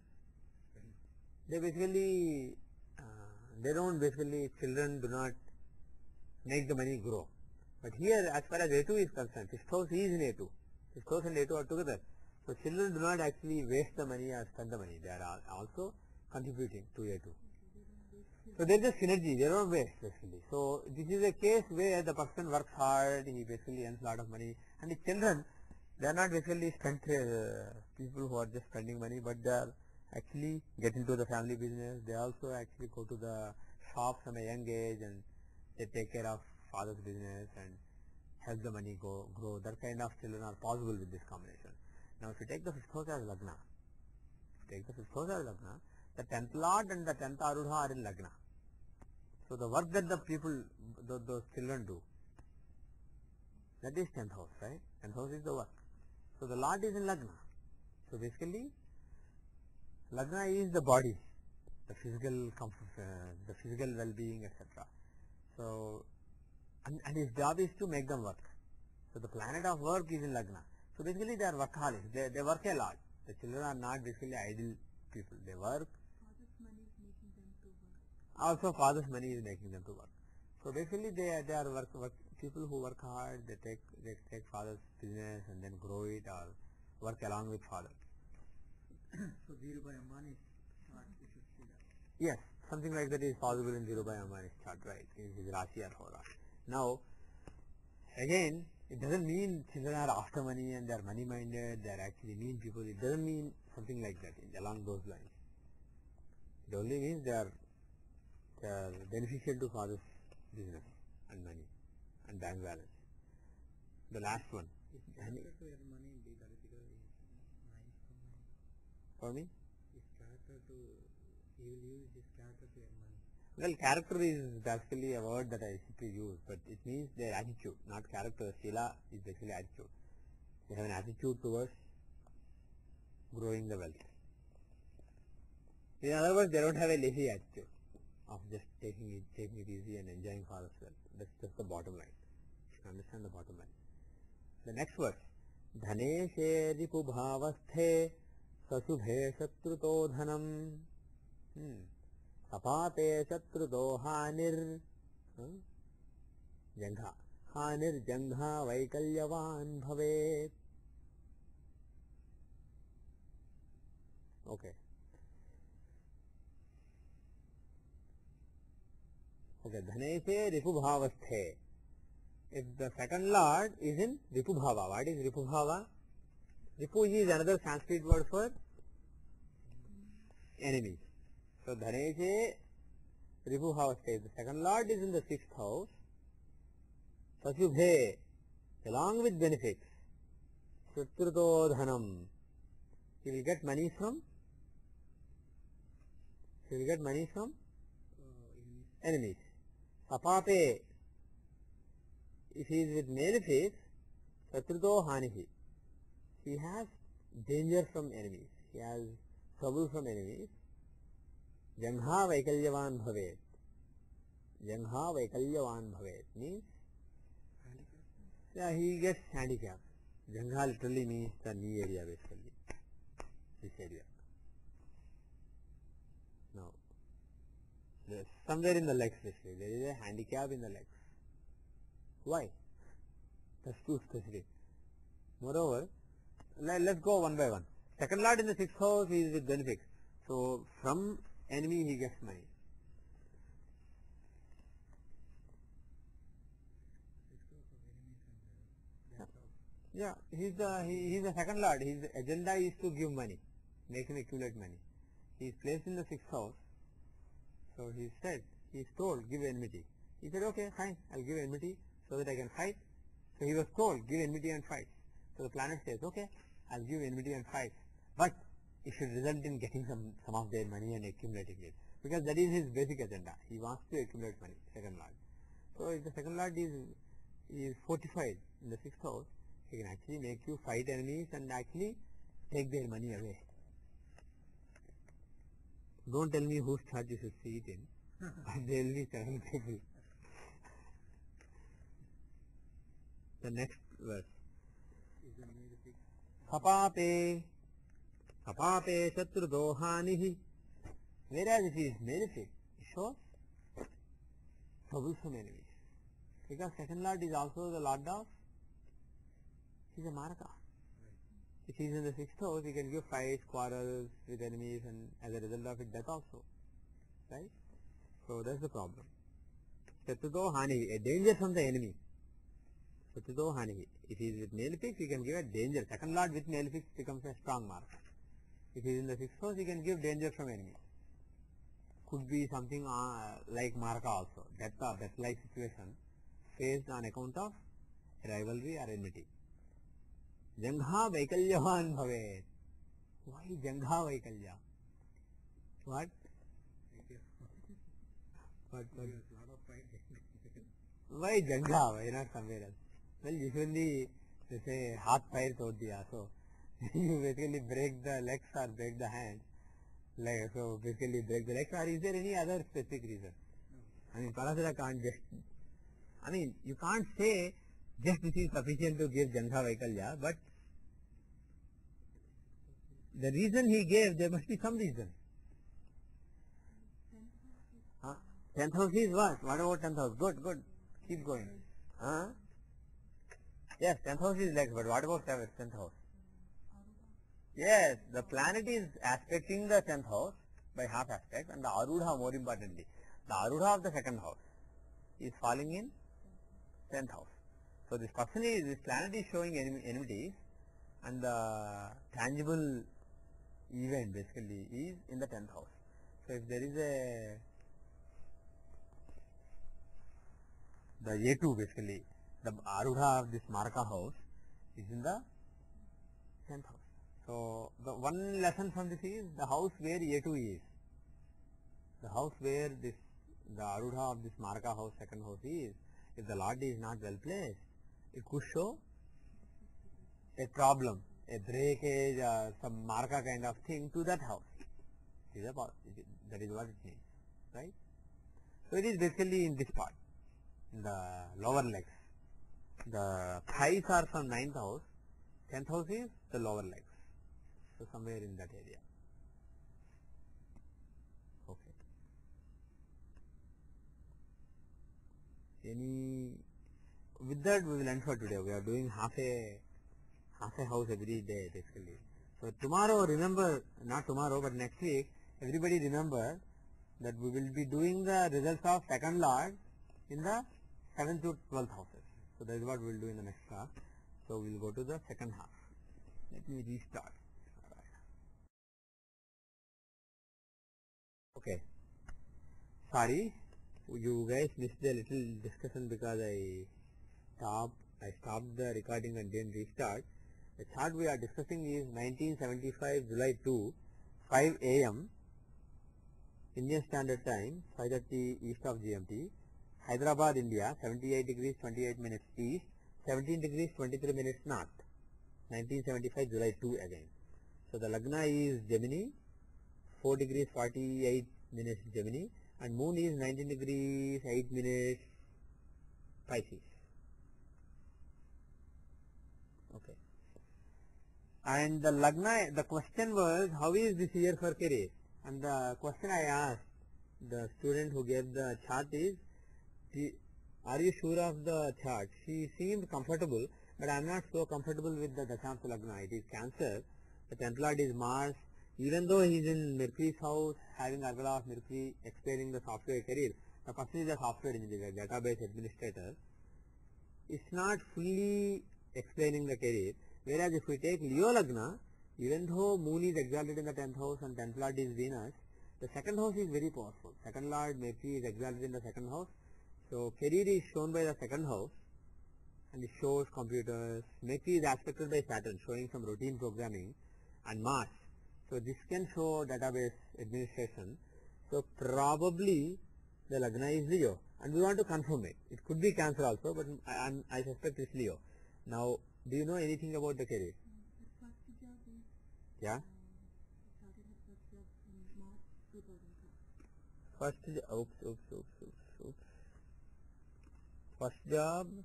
they basically, children do not make the money grow. But here, as far as A2 is concerned, fifth house is in A2. Fifth house and A2 are together. So children do not actually waste the money or spend the money. They are also contributing to A2. So there is a synergy, there are waste basically. So this is a case where the person works hard, he basically earns a lot of money, and the children, they are not basically people who are just spending money, but they are actually get into the family business. They also actually go to the shops from a young age and they take care of father's business and help the money grow. That kind of children are possible with this combination. Now if you take the fifth house as Lagna, the 10th Lord and the 10th Arudha are in Lagna. So the work that the people, those children do, that is 10th house, right? 10th house is the work. So the Lord is in Lagna. So basically, Lagna is the body, the physical comfort, the physical well-being, etc. So, and his job is to make them work. So the planet of work is in Lagna. So basically they are workaholics. They work a lot. The children are not basically idle people. They work. Father's money is making them to work. Also father's money is making them to work. So basically they are work people who work hard. They take father's business and then grow it or work along with father. So Dhirubhai Ambani's chart, we should see that. Yes, something like that is possible in Dhirubhai Ambani's chart, right? In his Rashi or Hora. Now, again, it doesn't mean children are after money and they are money minded, they are actually mean people. It doesn't mean something like that along those lines. It only means they are beneficial to father's business and money and bank balance. The last one. His character to earn money in the Daritika is 9 from 9. For me? His character to, he will use his character to earn money. Well, character is basically a word that I simply use, but it means their attitude, not character. Sila is basically attitude. They have an attitude towards growing the wealth. In other words, they don't have a lazy attitude of just taking it easy and enjoying father's wealth. That's just the bottom line. You should understand the bottom line. The next verse. Dhaneshe ripu bhavasthe sasubhe shatruto dhanam. Sapate shatruto hanir. Jangha. Hanir jangha vaikalyavan bhavet. Okay. Okay, Dhaneshe Ripubhavasthe. If the second Lord is in Ripubhava, what is Ripubhava? Ripu is another Sanskrit word for enemy. So Dhaneshe Ripubhavasthe. The second Lord is in the 6th house. Sasubhe, along with benefits. Shatruto dhanam. He will get money from? Enemies. Sapate, if he is with malefics, Satruto Hanihi. He has danger from enemies. He has trouble from enemies. Jangha Vaikalyavan Bhavet. Means he gets handicap. Jangha literally means the knee area basically. This area. Now, somewhere in the legs basically. There is a handicap in the legs. Why? That's too specific. Moreover, let's go one by one. Second Lord in the 6th house is with benefits. So from enemy he gets money. Yeah, he's the second Lord. His agenda is to give money, make him accumulate money. He is placed in the 6th house. So he is told, give enmity. He said, okay, fine, I'll give enmity so that I can fight. So he was told, give enmity and fight. So the planet says, okay, I'll give enmity and fight, but it should result in getting some of their money and accumulating it. Because that is his basic agenda. He wants to accumulate money, second lord. So if the second lord is fortified in the sixth house, he can actually make you fight enemies and actually take their money away. Don't tell me whose chart you should see it in, but there will be 7 people. The next verse. Is the malefic Kapape, kapape shatrudohanihi. Whereas if he is malefic, it shows troublesome enemies. Because second lord is also the lord of, he is a maraka. right? If he is in the sixth house, he can give fights, quarrels with enemies, and as a result of it, death also. Right? So that's the problem. Shatrudo hanihi, a danger from the enemy. Shatrudo hanihi. If he is with malefics, he can give a danger. Second lord with malefics becomes a strong mark. If he is in the sixth house, he can give danger from enemy. Could be something like marka also, death-like situation faced on account of rivalry or enmity. Jangha vaikalyavan bhavet. Why jangha vaikalya? What? What? There's a lot of fight. Why jangha? Why not somewhere else? Well, usually they say haath pair tod diya. So you basically break the legs or break the hands. Like, so basically break the legs. Or is there any other specific reason? I mean, Parasara can't just, I mean, you can't say just this is sufficient to give jangha vaikalya, but the reason he gave, there must be some reason. Huh? 10th house is what? What about 10th house? Good, good. Keep going. Huh? Yes, 10th house is legs, but what about 10th house? Yes, the planet is aspecting the 10th house by half aspect, and the Arudha more importantly. The Arudha of the second house is falling in 10th house. So this planet is showing enmities, and the tangible event basically is in the 10th house. So if there is the A2 basically, the Arudha of this Marka house is in the 10th house. So the one lesson from this is the house where A2 is. The house where the Arudha of this Marka house, second house is, if the Lord is not well placed, it could show a problem, a breakage, some Marka kind of thing to that house. That is what it means, right? So it is basically in this part, in the lower legs. The thighs are from 9th house, 10th house is the lower legs. So somewhere in that area. Okay. With that we will end for today. We are doing half a house every day basically. So tomorrow, remember, not tomorrow but next week, everybody remember that we will be doing the results of second lord in the 7th to 12th houses. So that is what we will do in the next class. So we will go to the second half. Let me restart. Okay. Sorry, you guys missed a little discussion because I stopped the recording and didn't restart. The chart we are discussing is 1975 July 2, 5 AM, Indian Standard Time, 5:30 east of GMT, Hyderabad, India, 78 degrees 28 minutes east, 17 degrees 23 minutes north, 1975 July 2 again. So the Lagna is Gemini, 4 degrees 48 minutes Gemini, and moon is 19 degrees 8 minutes Pisces. Okay. And the Lagna, the question was, how is this year for career? And the question I asked the student who gave the chart is, are you sure of the chart? She seemed comfortable, but I am not so comfortable with the Dashansha Lagna. It is Cancer. The 10th Lord is Mars. Even though he is in Mercury's house, having Argala of Mercury, explaining the software career, the person is a software engineer, database administrator. It's not fully explaining the career. Whereas if we take Leo Lagna, even though Moon is exalted in the 10th house and 10th Lord is Venus, the second house is very powerful. Second Lord Mercury is exalted in the second house. So career is shown by the second house, and it shows computers. Mercury is aspected by Saturn, showing some routine programming, and Mars. So this can show database administration. So probably the Lagna is Leo, and we want to confirm it. It could be Cancer also, but I suspect it's Leo. Now, do you know anything about the career? The first job is Yeah. started his first job in March 2002.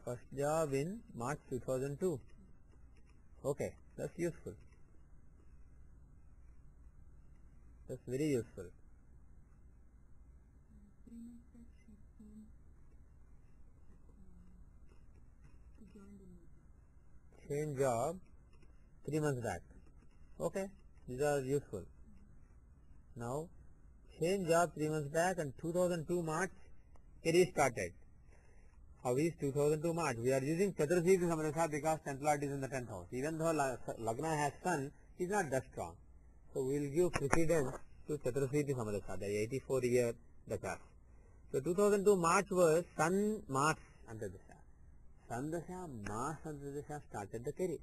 First job in March 2002. Okay, that's useful. That's very useful. 3 months back she came to join the Navy. Change job 3 months back. Okay, these are useful. Now, change job 3 months back, and 2002 March career started. How is 2002 March? We are using Chaturasthi Samadasa because 10th Lord is in the 10th house. Even though Lagna has Sun, he is not that strong. So we will give precedence to Chaturasthi Samadasa, the 84-year Dashas. So 2002 March was Sun Mars Antardasha. Sun Dasha, Mars Antardasha started the career.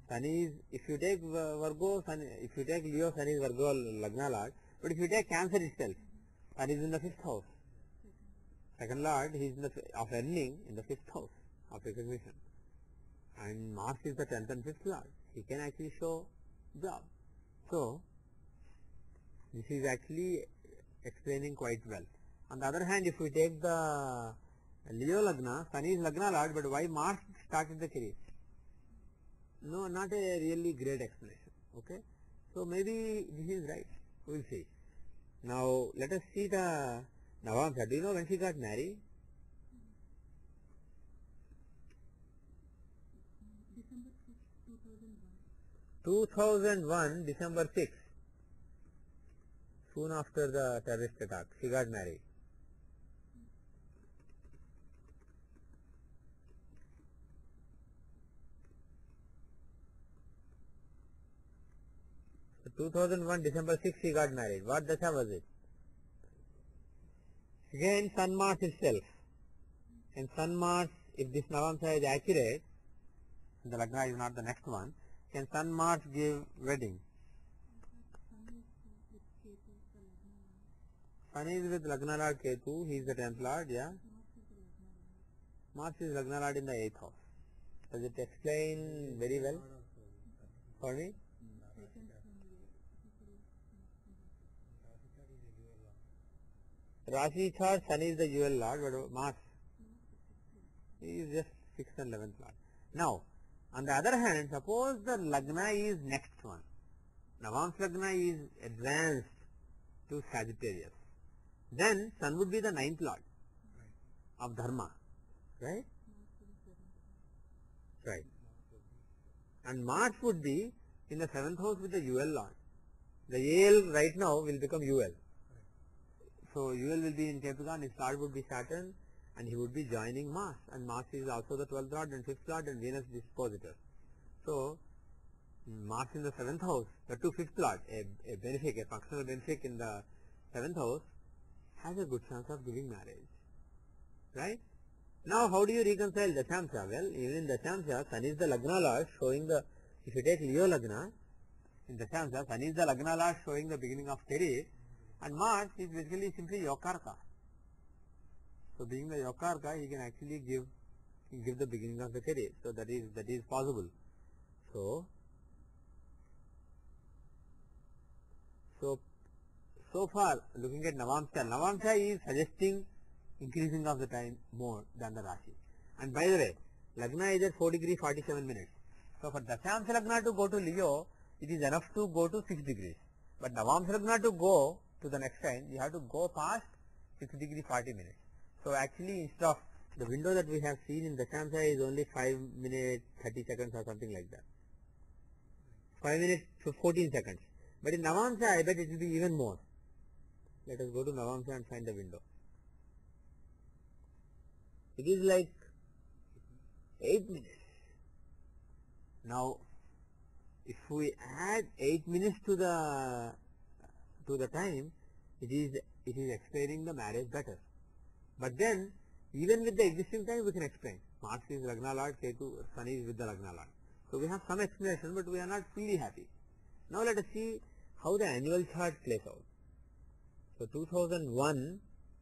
Sun is, if you take Virgo, Sun, if you take Leo, Sun is Virgo Lagna Lord. But if you take Cancer itself, Sun is in the 5th house. Second Lord, he is in the, of earning in the 5th house of recognition. And Mars is the 10th and 5th Lord. He can actually show job. So, this is actually explaining quite well. On the other hand, if we take the Leo Lagna, Sun is Lagna Lord, but why Mars started the career? No, not a really great explanation. Okay? So, maybe this is right. We will see. Now, let us see the Navamsa. Do you know when she got married? December 6, 2001. 2001, December 6. Soon after the terrorist attack, she got married. So 2001, December 6, she got married. What dasha was it? Again, Sun Mars itself. And Sun Mars, if this Navamsa is accurate, the Lagna is not the next one, can Sun Mars give wedding? Sun is with Lagna. Sun is with Lagna Lord Ketu, he is the 10th Lord, yeah. Mars is the Lagna. Mars is Lagna Lord in the 8th house. Does it explain very well for me? Second from Rashi thought Sun is the UL Lord, but Mars is just 6th and 11th Lord. Now, on the other hand, suppose the Lagna is next one. Navamsa Lagna is advanced to Sagittarius. Then Sun would be the 9th Lord of Dharma. Right? Right. And Mars would be in the 7th house with the UL Lord. The AL right now will become UL. So UL will be in Capricorn, his Lord would be Saturn, and he would be joining Mars. And Mars is also the 12th Lord and 5th Lord and Venus dispositor. So Mars in the 7th house, the 5th Lord, a benefic, a functional benefic in the 7th house, has a good chance of giving marriage. Right? Now how do you reconcile Dashamsa? Well, even in Dashamsa, Sun is the Lagna Lord showing the, if you take Leo Lagna, in Dashamsa, Sun is the Lagna Lord showing the beginning of career, and Mars is basically simply Yokarka. So being the Yokarka, he can actually give the beginning of the career. So that is possible. So far looking at Navamsa is suggesting increasing of the time more than the Rashi. And by the way, Lagna is at 4 degree 47 minutes. So for Dashamsa Lagna to go to Leo, it is enough to go to 6 degrees. But Navamsa Lagna to go to the next time, you have to go past 6 degree 40 minutes. So actually, instead of the window that we have seen in Dashamsa is only 5 minutes 30 seconds or something like that. 5 minutes to 14 seconds. But in Navamsa, I bet it will be even more. Let us go to Navamsa and find the window. It is like 8 minutes. Now, if we add 8 minutes to the time, it is it is explaining the marriage better. But then, even with the existing time, we can explain. Mars is Lagna Lord, Ketu, Sun is with the Lagna Lord. So we have some explanation, but we are not fully happy. Now let us see how the annual chart plays out. So 2001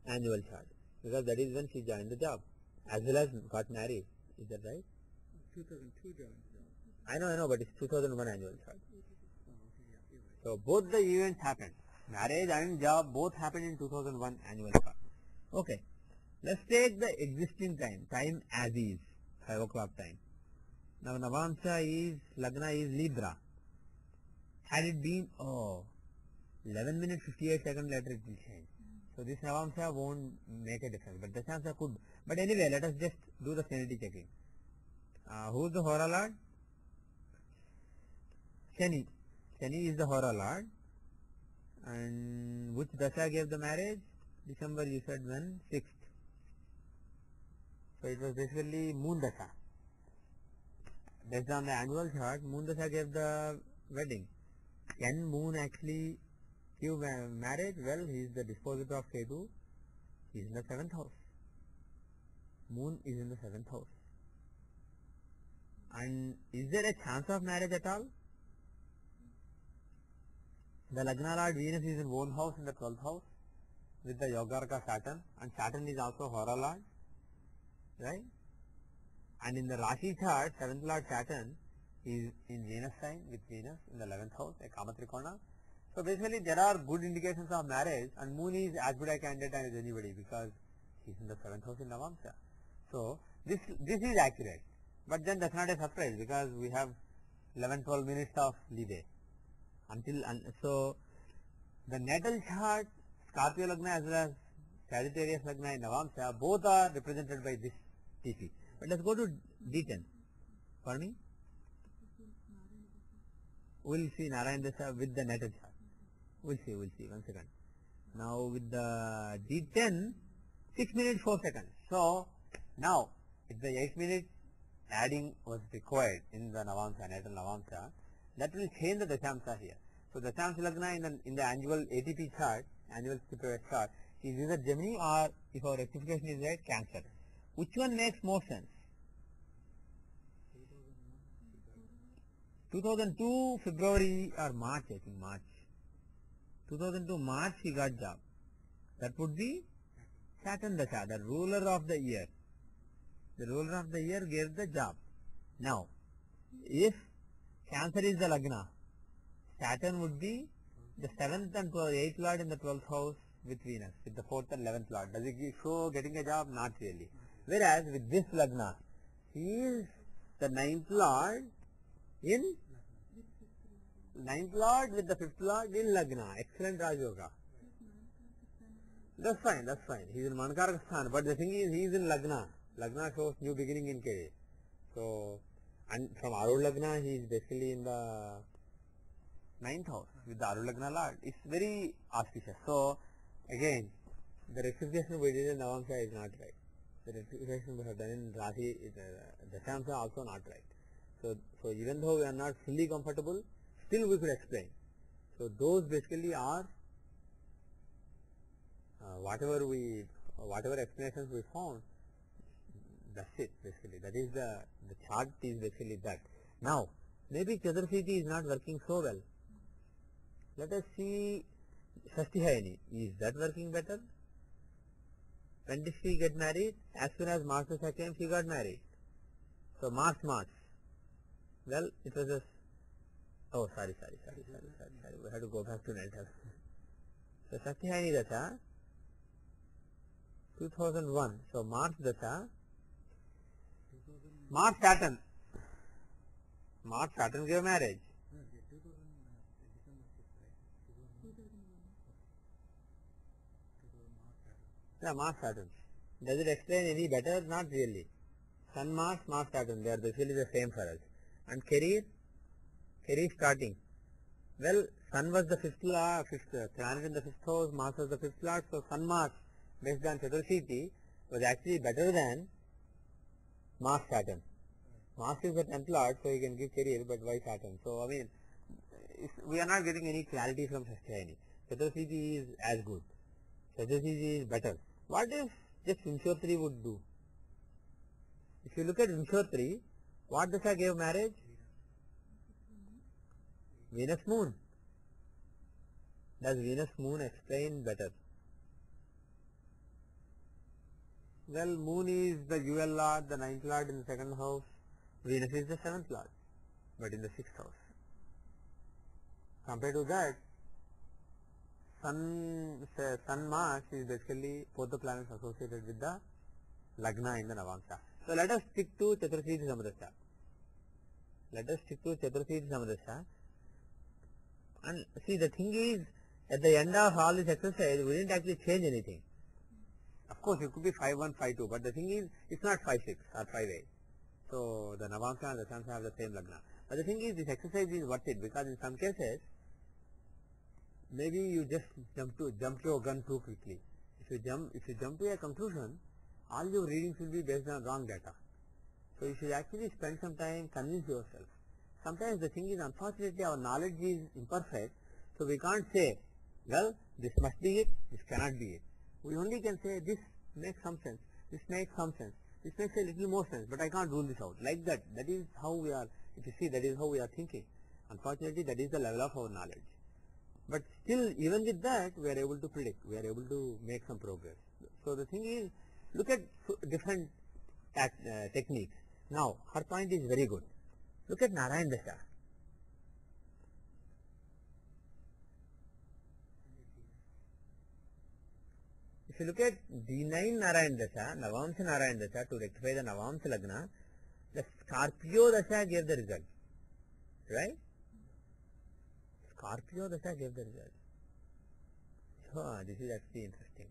annual chart, because that is when she joined the job, as well as got married. Is that right? 2002 joined the job. I know, but it's 2001 annual chart. Oh, okay, yeah, you're right. So both the events happened. Marriage and job both happened in 2001 annual chart. Okay. Let's take the existing time as is, 5 o'clock time. Now Navamsa is, Lagna is Libra. Had it been, 11 minutes 58 seconds later it will change. So this Navamsa won't make a difference, but Dashamsa could. But anyway, let us just do the sanity checking. Who is the Hora Lord? Shani. Shani is the Hora Lord. And which Dasha gave the marriage? December, you said when? 6th. So it was basically Moon Dasha. Based on the annual chart, Moon Dasha gave the wedding. Can Moon actually give marriage? Well, he is the dispositor of Ketu. He is in the 7th house. Moon is in the 7th house. And is there a chance of marriage at all? The Lagna Lord Venus is in own house in the 12th house with the Yogarka Saturn, and Saturn is also Hora Lord, right? And in the Rashi chart, 7th Lord Saturn is in Venus sign with Venus in the 11th house, a Kamatrikona. So basically there are good indications of marriage, and Moon is as good a candidate as anybody because he is in the 7th house in Navamsa. So this is accurate, but then that's not a surprise because we have 11-12 minutes of leeway. So the natal chart, Scorpio Lagna as well as Sagittarius Lagna in Navamsa, both are represented by this TP. But let's go to D10. Pardon me? We'll see Narayan Dasha with the natal chart. We'll see. 1 second. Now with the D10, 6 minutes 4 seconds. So now, if the 8 minutes adding was required in the Navamsa, natal Navamsa, that will change the Dashamsa here. So Dashamsa Lagna in the annual ATP chart, annual Scripture chart, is either Gemini or, if our rectification is right, Cancer. Which one makes more sense? 2002 February or March, I think March. 2002 March he got job. That would be Saturn Dasha, the ruler of the year. The ruler of the year gave the job. Now, if Cancer is the Lagna, Saturn would be the 7th and 8th Lord in the 12th house with Venus, with the 4th and 11th Lord. Does it show getting a job? Not really. Whereas with this Lagna, he is the 9th Lord in 9th Lord with the 5th Lord in Lagna. Excellent Raj Yoga. That's fine. He is in Mankaraka Sthan. But the thing is, he is in Lagna. Lagna shows new beginning in career. So, and from Arul Lagna, he is basically in the 9th house with the Arul Lagna Lord. It's very auspicious. So, again, the rectification we did in Navamsa is not right. The rectification we have done in Rashi, Dashamsa also not right. So even though we are not fully comfortable, still we could explain. So those basically are whatever explanations we found. That's it basically. That is the chart is basically that. Now maybe Chaturthiti is not working so well. Let us see Shashtihayani. Is that working better? When did she get married? As soon as Mars came, she got married. So Mars. Well, it was just. Oh, sorry. We have to go back to natal. So Shashtihayani Dasha, 2001. So Mars Dasha, Mars Saturn gave marriage. Yeah, Mars Saturn. Does it explain any better? Not really. Sun Mars, Mars Saturn, they are basically the same for us. And career starting. Well, Sun was the fifth planet in the 5th house, Mars was the 5th lord, so Sun Mars based on Chaturthiti was actually better than Mars Saturn. Mars is the 10th lord, so he can give career, but why Saturn? So, I mean, we are not getting any clarity from Shashtihayani. Chaturthiti is as good. Chaturthi is better. What if just Vimshottari would do? If you look at Vimshottari, what dasha gave marriage? Venus moon. Does Venus moon explain better? Well, moon is the UL lord, the ninth lord in the second house. Venus is the seventh lord, but in the sixth house. Compared to that, Sun Mars is basically both the planets associated with the Lagna in the Navamsha. So let us stick to Chaturthi Samadasya. Let us stick to Chaturthi Samadasya. And see, the thing is, at the end of all this exercise, we didn't actually change anything. Of course, it could be 5-1, 5-2, but the thing is, it's not 5-6 or 5-8. So the Navamsha and the Dasansha have the same Lagna. But the thing is, this exercise is worth it, because in some cases, maybe you just jump to a gun too quickly. If you jump to a conclusion, all your readings will be based on wrong data. So you should actually spend some time, convince yourself. Sometimes the thing is, unfortunately, our knowledge is imperfect, so we can't say, well, this must be it, this cannot be it. We only can say, this makes some sense, this makes some sense, this makes a little more sense, but I can't rule this out. Like that, that is how we are, if you see, that is how we are thinking. Unfortunately, that is the level of our knowledge. But still, even with that, we are able to predict, we are able to make some progress. So the thing is, look at different techniques. Now, her point is very good. Look at Narayan Dasha. If you look at D9 Narayan Dasha, Navamsha Narayan Dasha, to rectify the Navamsha Lagna, the Scorpio Dasha gave the result. Right? Scorpio Dasha gave the result. So, this is actually interesting.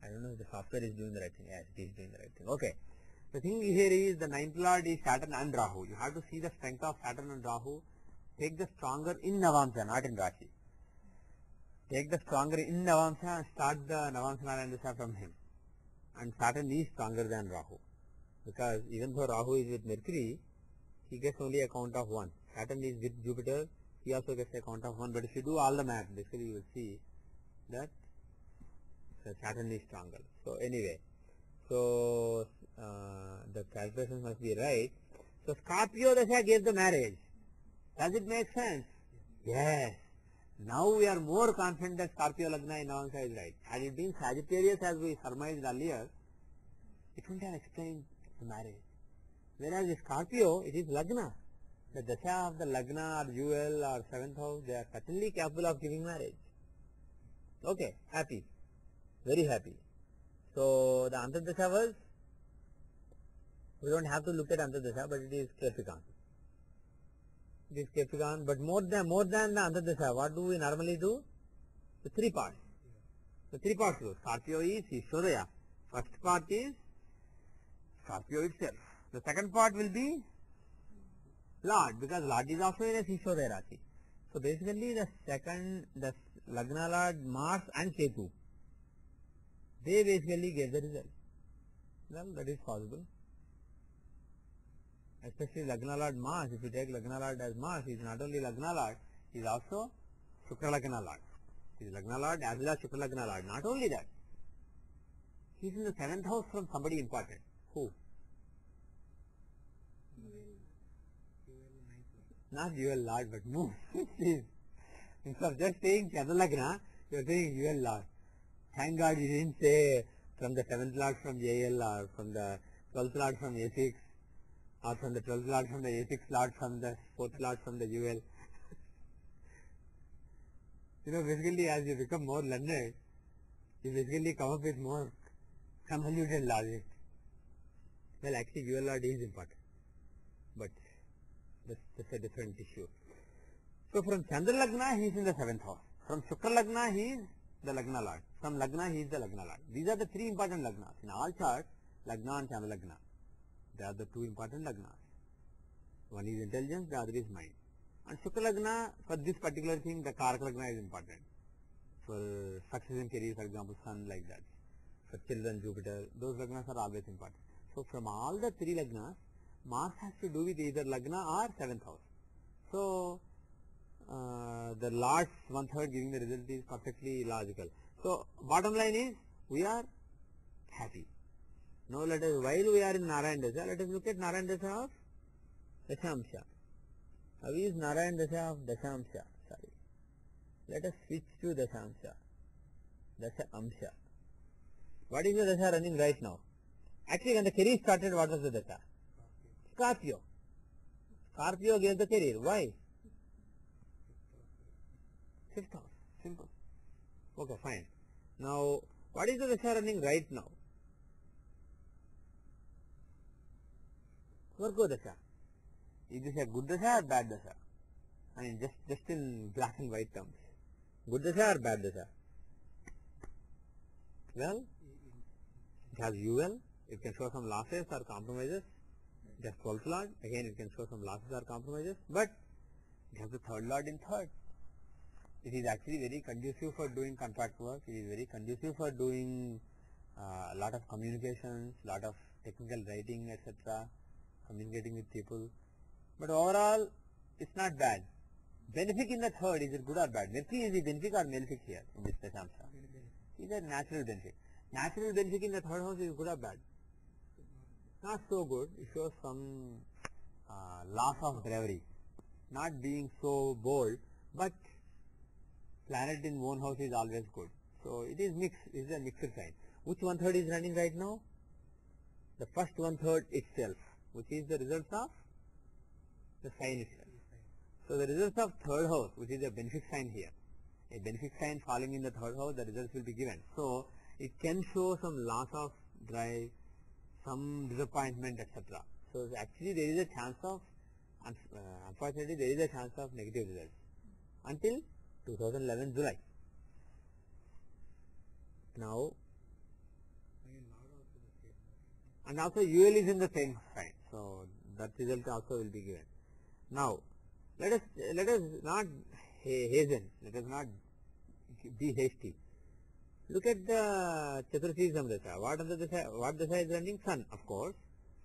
I don't know if the software is doing the right thing. Yes, it is doing the right thing. Okay. The thing here is, the ninth lord is Saturn and Rahu. You have to see the strength of Saturn and Rahu. Take the stronger in Navamsha, not in Rashi. Take the stronger in Navamsha and start the Navamsha Narayan Dasha from him. And Saturn is stronger than Rahu. Because even though Rahu is with Mercury, he gets only a count of 1. Saturn is with Jupiter, he also gets a count of 1. But if you do all the math, basically you will see that Saturn is stronger. So anyway, so the calculations must be right. So Scorpio Dasha gave the marriage. Does it make sense? Yes. Now we are more confident that Scorpio Lagna in Navamsha is right. Had it been Sagittarius as we surmised earlier, it wouldn't have explained the marriage. Whereas in Scorpio, it is Lagna. The Dasha of the Lagna or Jewel or 7th house, they are certainly capable of giving marriage. Okay, happy. Very happy. So the Antardasha was, we don't have to look at Antardasha, but it is Kepikan. It is Kepikan, but more than the Antardasha, what do we normally do? The 3 parts. The 3 parts do. Scorpio is Ishwaraya. First part is Scorpio itself. The second part will be Lord, because Lord is also in a Ishwaraya Rashi. So basically the Lagna Lord Mars and Ketu, they basically gave the result. Well, that is possible. Especially Lagna Lord Mars, if you take Lagna Lord as Mars, he is not only Lagna Lord, he is also Shukra Lagna Lord. He is Lagna Lord as well as Shukra Lagna Lord. Not only that, he is in the 7th house from somebody important. Who? Not Jewel Lord, but Moon. Instead of just saying Chandra Lagna, you are saying Jewel Lord. Thank God you didn't say from the 7th Lord from JL or from the 12th Lord from A6 or from the 12th Lord from the A6 Lord from the 4th Lord from the UL. Basically as you become more learned, you basically come up with more convoluted logic. Well, actually UL Lord is important, but that's a different issue. So from Chandra Lagna, he is in the 7th house. From Shukra Lagna, he is the Lagna Lord. From Lagna, he is the Lagna Lord. These are the 3 important Lagnas. In all charts, Lagna and Chandra Lagna, they are the 2 important Lagnas. One is intelligence, the other is mind. And Shukra Lagna, for this particular thing, the Karaka Lagna is important. For success in career, for example, Sun, like that. For children, Jupiter, those Lagnas are always important. So from all the 3 Lagnas, Mars has to do with either Lagna or 7th house. So the last 1/3 giving the result is perfectly logical. So bottom line is, we are happy. Now let us, while we are in Narayan Dasa, let us look at Narayan Dasa of Dashamsha. How is Narayan Dasa of Dashamsha? Sorry. Let us switch to Dashamsha. Dashamsha. What is the Dasa running right now? Actually, when the career started, what was the Dasa? Scorpio. Scorpio gave the career. Why? Fifth house. Simple. Okay, fine. Now, what is the Dasa running right now? Virgo Dasa. Is this a good Dasa or bad Dasa? I mean, just in black and white terms. Good Dasa or bad Dasa? Well, it has UL. It can show some losses or compromises. It has 12th Lord. Again, it can show some losses or compromises. But it has the 3rd Lord in 3rd. It is actually very conducive for doing contract work. It is very conducive for doing a lot of communications, lot of technical writing, etc. Communicating with people. But overall, it's not bad. Benefic in the 3rd, is it good or bad? Mercury is the benefic or malefic here in this Dashamsha? It is a natural benefic. Natural benefic in the 3rd house is good or bad? Not so good. It shows some loss of bravery. Not being so bold, but planet in own house is always good. So it is mixed. It is a mixed sign. Which 1/3 is running right now? The first 1/3 itself, which is the result of the sign itself. So the results of 3rd house, which is a benefic sign here, a benefic sign falling in the 3rd house, the results will be given. So it can show some loss of drive, some disappointment, etc. So actually there is a chance of, unfortunately there is a chance of negative results until 2011 July. Now, and also UL is in the same sign, so that result also will be given. Now, let us not hasten, let us not be hasty. Look at the Chaturthi Samdasa. What Dasa is running? Sun, of course.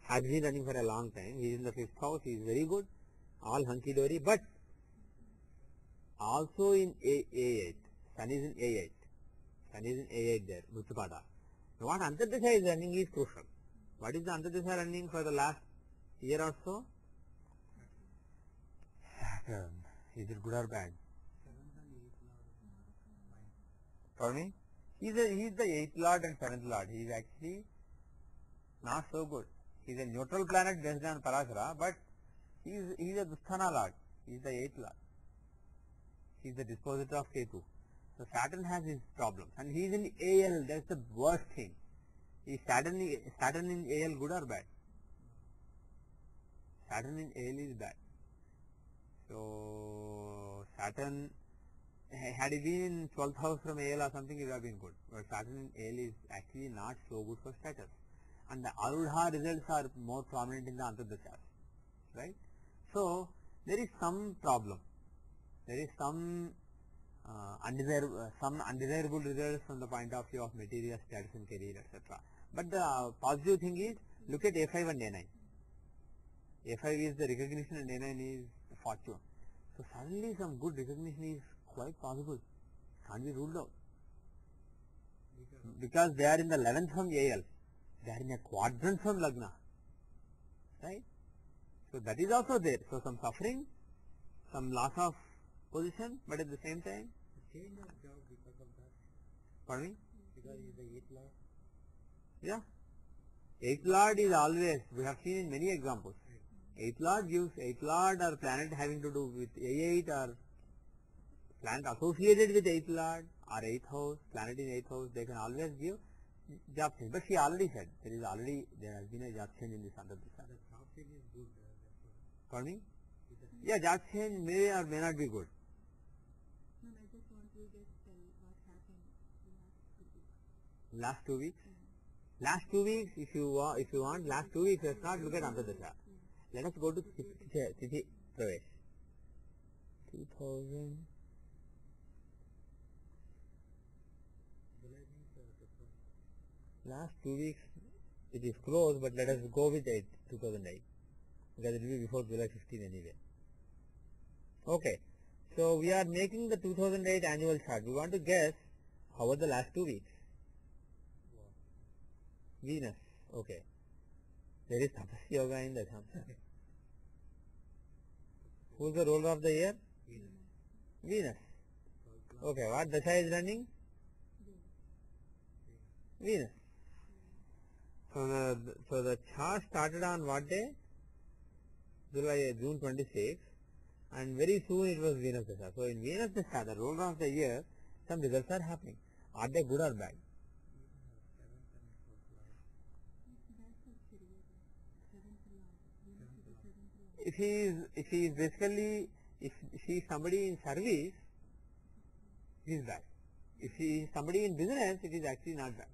Has been running for a long time. He is in the 5th house. He is very good. All hunky-dory. But also in A8. Sun is in A8. Sun is in A8 there. Mrityapada. What Antardasa is running is crucial. What is the Antardasa running for the last year or so? Saturn. Is it good or bad? For me? He is the 8th Lord and 7th Lord. He is actually not so good. He is a neutral planet based on Parashara, but he is a Dusthana Lord. He is the 8th Lord. He is the dispositor of Ketu. So Saturn has his problems, and he is in AL. That's the worst thing. Is Saturn in AL good or bad? Saturn in AL is bad. So Saturn, had he been in 12th house from AL or something, it would have been good. But Saturn in AL is actually not so good for status. And the Arudha results are more prominent in the Antardashas. Right? So there is some problem. There is some undesirable results from the point of view of material status and career, etc. But the positive thing is, look at A5 and A9. A5 is the recognition and A9 is the fortune. So suddenly some good recognition is quite possible. Can't be ruled out. Because they are in the 11th from AL. They are in a quadrant from Lagna. Right? So that is also there. So some suffering, some loss of position, but at the same time, Change of job because of that. pardon me? Because he is the 8th Lord. Yeah. 8th Lord is always, we have seen in many examples. 8th Lord gives 8th Lord or planet having to do with A8 or planet associated with 8th Lord or 8th house, planet in 8th house, they can always give job change. But she already said, there has been a job change in this Antardasha. The job change is good. Pardon me? Yeah, job change may or may not be good. No, I just want to just tell what happened last 2 weeks. Last 2 weeks? Last 2 weeks, if you want, last 2 weeks, let's not look at Antardasha. Let us go to Tithi Pravesh. 2000. Last 2 weeks, it is close, but let us go with 2008. Because it will be before July 15 anyway. Okay. So we are making the 2008 annual chart. We want to guess how were the last 2 weeks. Venus. Okay. There is Tapas Yoga in Dashamsa. Who is the ruler of the year? Venus. Okay, what Dasha is running? Venus. So the chart started on what day? June 26, and very soon it was Venus Dasha. So in Venus Dasha, the ruler of the year, some results are happening. Are they good or bad? If he is basically, if she is somebody in service, it is bad. If he is somebody in business, it is actually not bad.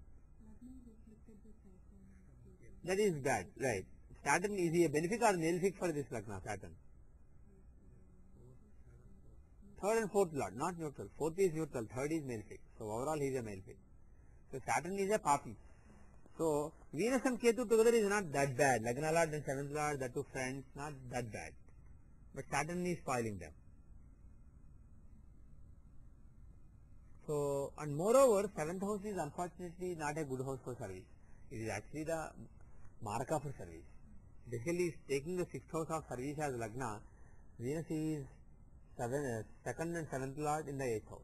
That is bad, right? Saturn, is he a benefic or malefic for this Lagna, Saturn? Third and fourth lord, not neutral. Fourth is neutral, third is malefic. So overall he is a malefic. So Saturn is a papi. So Venus and Ketu together is not that bad. Lagna lord and seventh lord, the two friends, not that bad. But Saturn is spoiling them. So, and moreover, seventh house is unfortunately not a good house for service. It is actually the marka for service. Basically, taking the sixth house of service as Lagna, Venus is second and seventh lord in the eighth house.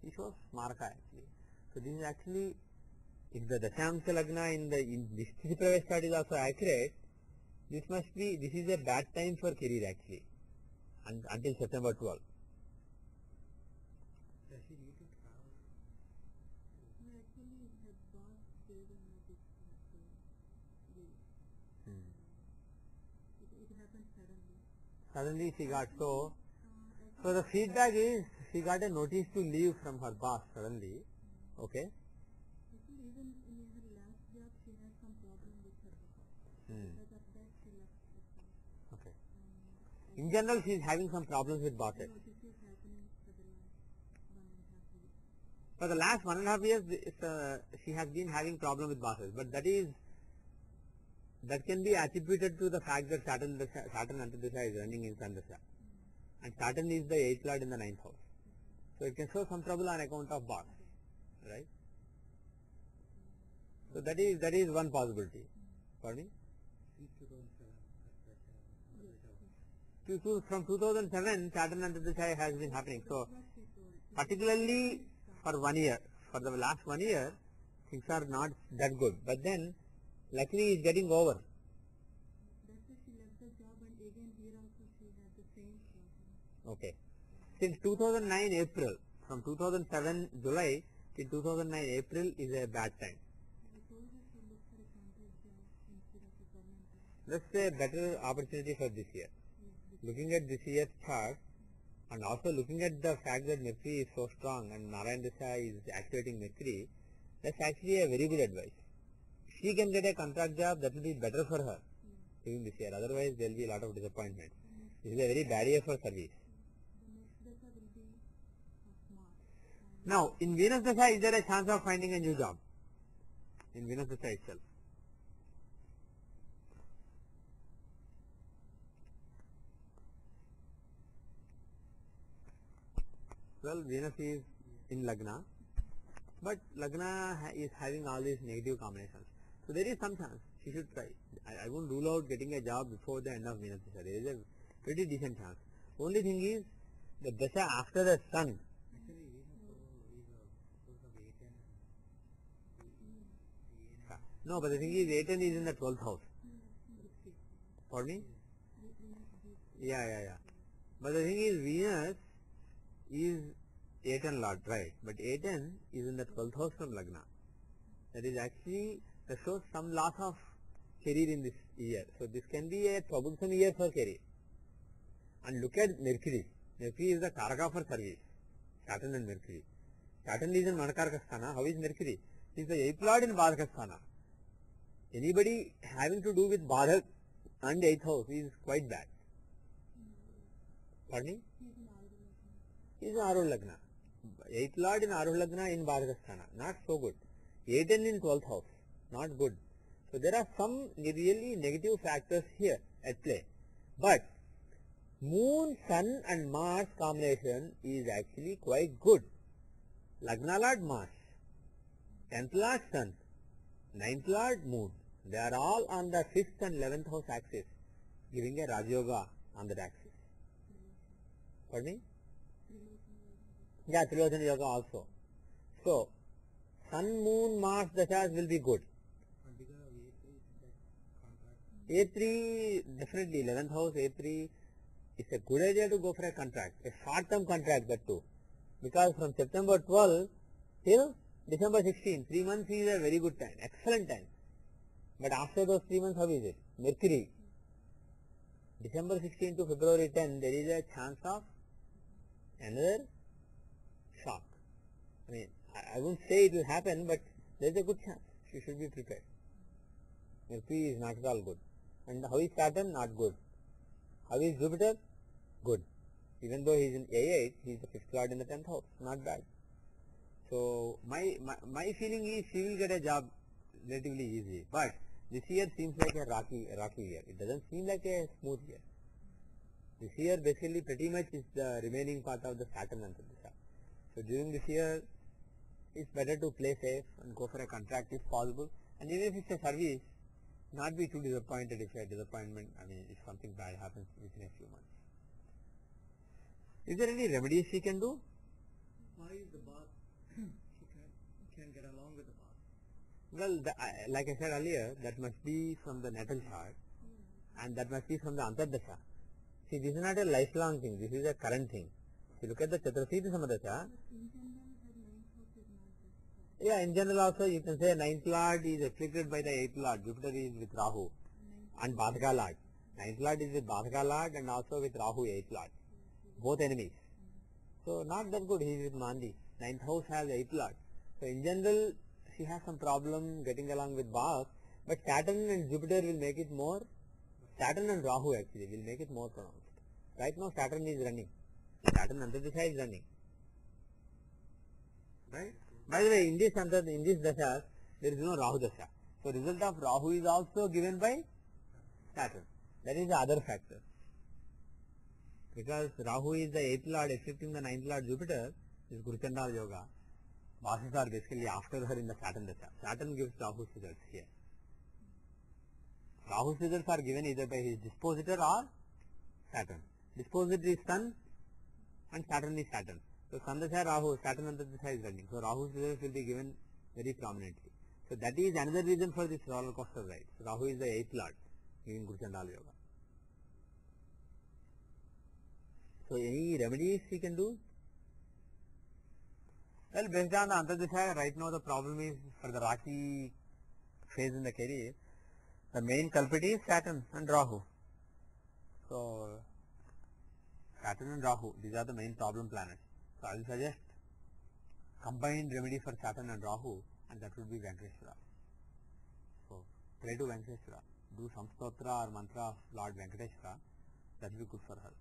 He shows marka actually. So this is actually, if the Dashamsa Lagna in this Tithi Pravesh chart is also accurate, this is a bad time for career actually, until September 12. Does she need to travel? No, actually, her boss gave him a big it happened suddenly. Suddenly she got so the feedback is she got a notice to leave from her boss suddenly. Okay. Actually, even in her last job, she had some problem with her boss. Because of that, she left the job. Okay. In general, she is having some problems with bosses. No, this is happening for the last 1.5 years. For the last 1.5 years, she has been having problem with bosses, but that can be attributed to the fact that Saturn Antardasha is running in Sandasha, and Saturn is the 8th lord in the 9th house. So it can show some trouble on account of boss, right? So that is one possibility. Pardon me? Since 2007, From 2007, Saturn Antardasha has been happening. So particularly for 1 year, for the last 1 year, things are not that good. But then, luckily, it's getting over. That's why she left the job, and again here also she had the same problem. Okay. Since 2009 April, from 2007 July till 2009 April is a bad time. I told her to look for a contract job instead of a permanent job. That's a better opportunity for this year. Looking at this year's chart, and also looking at the fact that Mercury is so strong and Narayan Dasha is activating Mercury, that's actually a very good advice. If she can get a contract job, that will be better for her during this year. Otherwise, there will be a lot of disappointment. This is a very bad year for service. The next data will be of March. Now, in Venus Dasha, is there a chance of finding a new job? In Venus Dasha itself. Well, Venus is in Lagna, but Lagna is having all these negative combinations. So there is some chance. She should try. I won't rule out getting a job before the end of Venus Dasha. There is a pretty decent chance. Only thing is, the Dasha after the Sun. actually we have because of 8 and No, but the thing is, 8 is in the 12th house. Pardon me? Yeah. But the thing is, Venus is 8 lord, right? But 8 is in the 12th house from Lagna. That is actually, that shows some loss of career in this year. So this can be a troublesome year for career. And look at Mercury. Mercury is the Karaka for service. Saturn and Mercury. Saturn is in Manakaraka Sthana. How is Mercury? He is the 8th lord in Badhaka Sthana. Anybody having to do with Badhak and 8th house is quite bad. Pardon me? He is in Arul Lagna. 8th lord in Arul Lagna in Badhaka Sthana. Not so good. 8 in 12th house. Not good. So there are some really negative factors here at play. But Moon, Sun and Mars combination is actually quite good. Lagna Lord Mars, 10th Lord Sun, ninth lord, moon. They are all on the 5th and 11th house axis, giving a Raj Yoga on that axis. Pardon me? Yeah, Trilosana Yoga also. So, Sun, Moon, Mars, Dashas will be good. And because of A3 is that contract. A3, definitely 11th house, A3, it's a good idea to go for a contract, a short-term contract that too. Because from September 12 till December 16, 3 months is a very good time, excellent time. But after those 3 months, how is it? Mercury. December 16 to February 10, there is a chance of another shock. I mean, I won't say it will happen, but there is a good chance. You should be prepared. Mercury is not at all good. And how is Saturn? Not good. How is Jupiter? Good. Even though he is in A8, he is the 5th lord in the 10th house. Not bad. So, my feeling is she will get a job relatively easy. But this year seems like a rocky year. It doesn't seem like a smooth year. This year basically pretty much is the remaining part of the Saturn Antardasha. So during this year, it's better to play safe and go for a contract if possible. And even if it's a service, not be too disappointed if a disappointment, if something bad happens within a few months. Is there any remedies she can do? Why is the bath? She can get along with the bath. Well, like I said earlier, that must be from the natal chart and that must be from the Antardasha. See, this is not a lifelong thing, this is a current thing. If you look at the Chaturasita Samadasha, In general, her ninth house is not that. yeah, in general also you can say 9th lord is afflicted by the 8th lord. Jupiter is with Rahu and Badhaka lord. 9th lord is with Badhaka lord and also with Rahu 8th lord. Both enemies. So not that good, he is with Mandi. 9th house has 8th lord. So in general she has some problem getting along with Bhav, but Saturn and Jupiter will make it more, Saturn and Rahu actually will make it more pronounced. Right now Saturn is running. Saturn Antardasha is running. Right? By the way, in this Dashas, there is no Rahu Dasha. So result of Rahu is also given by Saturn. That is the other factor. Because Rahu is the 8th lord affecting the 9th lord Jupiter, is Guru Chandala Yoga. Vasis are basically after her in the Saturn Dasha. Saturn gives Rahu's results here. Rahu's results are given either by his dispositor or Saturn. Dispositor is Sun and Saturn is Saturn. So Sun Dasha Rahu, Saturn Antardasha is running. So Rahu's results will be given very prominently. So that is another reason for this roller coaster ride. So Rahu is the 8th lord giving Guru Chandala Yoga. So any remedies he can do? Well, based on the Antardasha, right now the problem is for the rocky phase in the career, the main culprit is Saturn and Rahu. So Saturn and Rahu, these are the main problem planets. So I will suggest combined remedy for Saturn and Rahu, and that would be Venkateshwara. So pray to Venkateshwara. Do some stotra or mantra of Lord Venkateshwara. That will be good for her.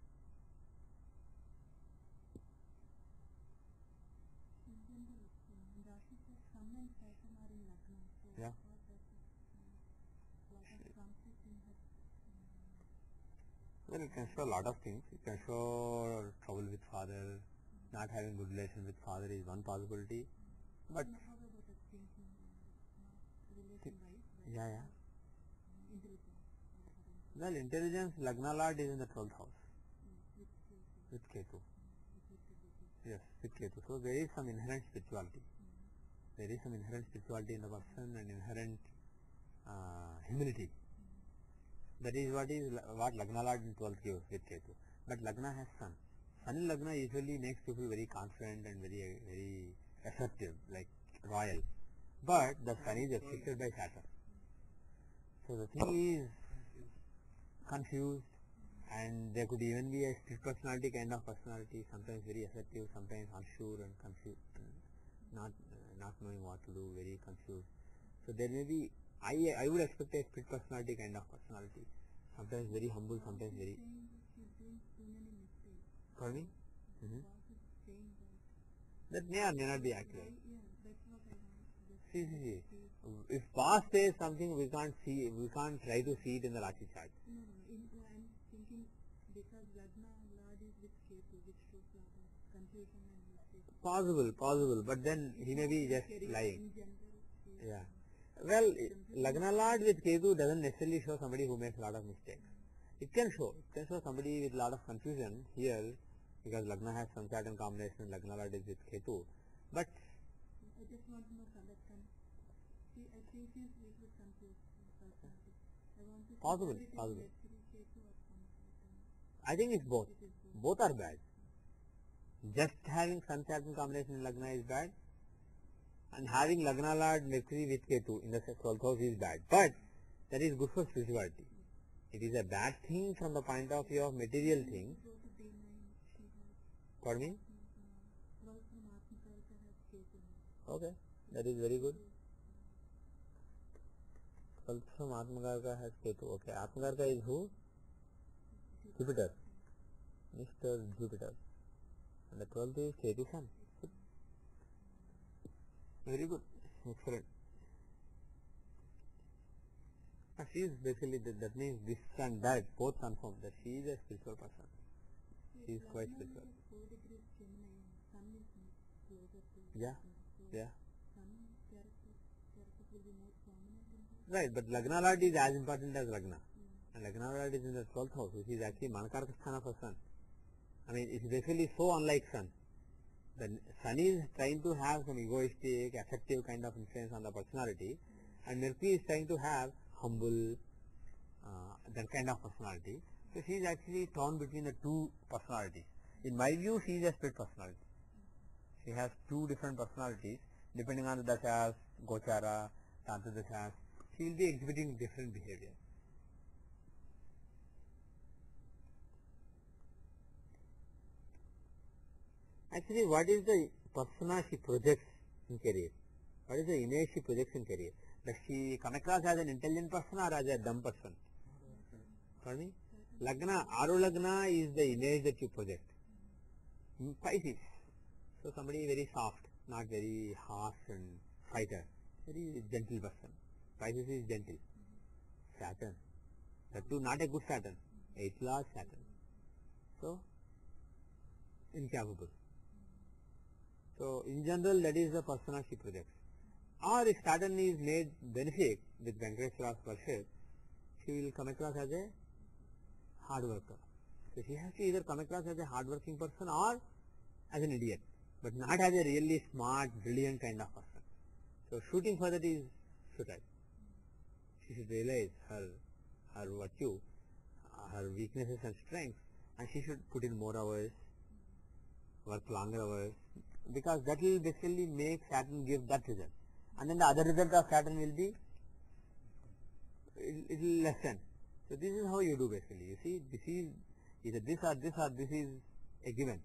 In general, Rashi says Sun and Saturn are in Lagna. So Yeah. what does it, lot of conflict in her. Well, it can show a lot of things. It can show trouble with father, not having good relation with father is one possibility. But How about the thinking, not relation-wise, but yeah. intelligence? Well, intelligence, Lagna Lord is in the 12th house With with Ketu. with Yes, with Ketu. So there is some inherent spirituality. There is some inherent spirituality in the person and inherent humility. That is what Lagna Lord in 12th gives with Ketu. But Lagna has Sun. Sun in Lagna usually makes people very confident and very assertive, like royal. But the Sun is affected by Saturn. So the thing is confused, and there could even be a split personality kind of personality, sometimes very assertive, sometimes unsure and confused, not knowing what to do, very confused. So there may be, I would expect a split personality kind of personality, sometimes very humble, sometimes very. saying that she's doing too many mistakes. Pardon me? Boss is saying that. That may or may not be accurate. Yeah, that's what I want. Just See. If boss says something, we can't try to see it in the Rashi chart. No, I'm thinking because Lagna Lord is with Ketu, which shows a lot of confusion and mistakes. Possible, but then he may be just Career lying. in general, Yeah. Well, Lagna Lord with Ketu doesn't necessarily show somebody who makes a lot of mistakes. It can show somebody with a lot of confusion here because Lagna has some certain combination, Lagna Lord is with Ketu. But I just want to know understand. I think she's a little bit confused. Personality. I want to see Possible, whether it is possible. Mercury, Ketu or something. I think it's both. It is both. Both are bad. Just having Sun Saturn combination in Lagna is bad, and having Lagna Lord Mercury with Ketu in the 12th house is bad. But that is good for spirituality. It is a bad thing from the point of view of material things. Go to day 9. She has Pardon me? 12 from Atmakarika has Ketu. Okay, that is very good. 12th from Atmakarika has Ketu. Okay, Atmakarika is who? Jupiter. Mr. Jupiter. And the 12th is Ketu Sun. Very good. Excellent. She is basically, that means this and that both confirm that she is a spiritual person. She is quite spiritual. 4 degrees Gemini. Sun is closer to. Yeah, So yeah. Sun character will be more prominent in her. Right, but Lagna Lord is as important as Lagna. And Lagna Lord is in the 12th house, which is actually Manakaraka Sthana for Sun. I mean, it's basically so unlike Sun. The Sun is trying to have some egoistic, affective kind of influence on the personality, and Mercury is trying to have humble, that kind of personality. So she is actually torn between the two personalities. In my view, she is a split personality. She has two different personalities depending on the dashas, gochara, tantra dashas. She will be exhibiting different behavior. Actually, what is the persona she projects in career? What is the image she projects in career? Does she come across as an intelligent person or as a dumb person? Pardon me? Lagna, Aru Lagna is the image that you project. Pisces. So somebody very soft, not very harsh and fighter. Very gentle person. Pisces is gentle. Saturn. That too not a good Saturn. 8th lord Saturn. So, incapable. So, in general, that is the persona she projects. Or if Saturn is made benefic with Venkateswara's worship, she will come across as a hard worker. So, she has to either come across as a hard working person or as an idiot, but not as a really smart, brilliant kind of person. So, shooting for that is futile. She should realize her virtue, her weaknesses and strengths, and she should put in more hours, work longer hours, because that will basically make Saturn give that result. And then the other result of Saturn will be it will lessen. So this is how you do basically. You see, this is either this or this or this is a given.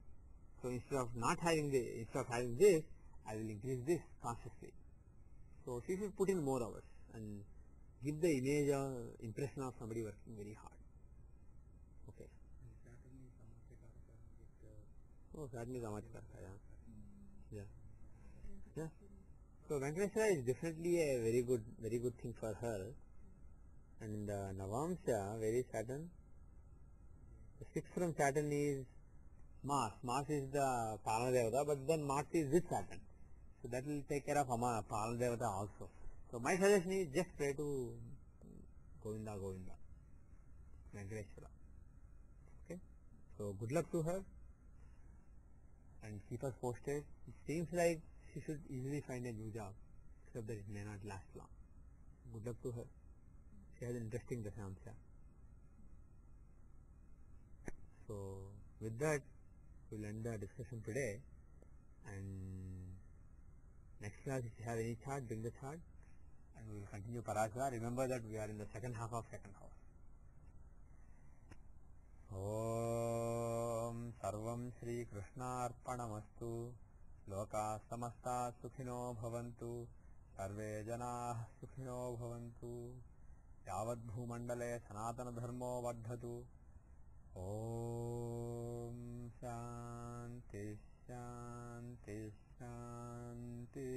So instead of having this, I will increase this consciously. So she should put in more hours and give the image or impression of somebody working very hard. Okay. Saturn is Samatyakaraka with Oh, Saturn is Amatyakara. Yeah. Yeah. So Venkateswara is definitely a very good thing for her. And in the Navamsha, where is Saturn? The 6th from Saturn is Mars. Mars is the Palana Devata, but then Mars is with Saturn. So that will take care of Palana Devata also. So my suggestion is just pray to Govinda, Venkateswara. Okay? So good luck to her and keep us posted. It seems like she should easily find a new job, except that it may not last long. Good luck to her. She has an interesting Dashamsha. So with that, we'll end the discussion today, and next class if you have any chart, bring the chart, and we will continue Parashara. Remember that we are in the second half of second house. Om Sarvam Shri Krishna Arpanamastu. Loka Samasta Sukhino Bhavantu. Sarve Jana Sukhino Bhavantu. Yavad Bhumandale Sanatana Dharmo Vadhatu. Om Shanti Shanti Shanti.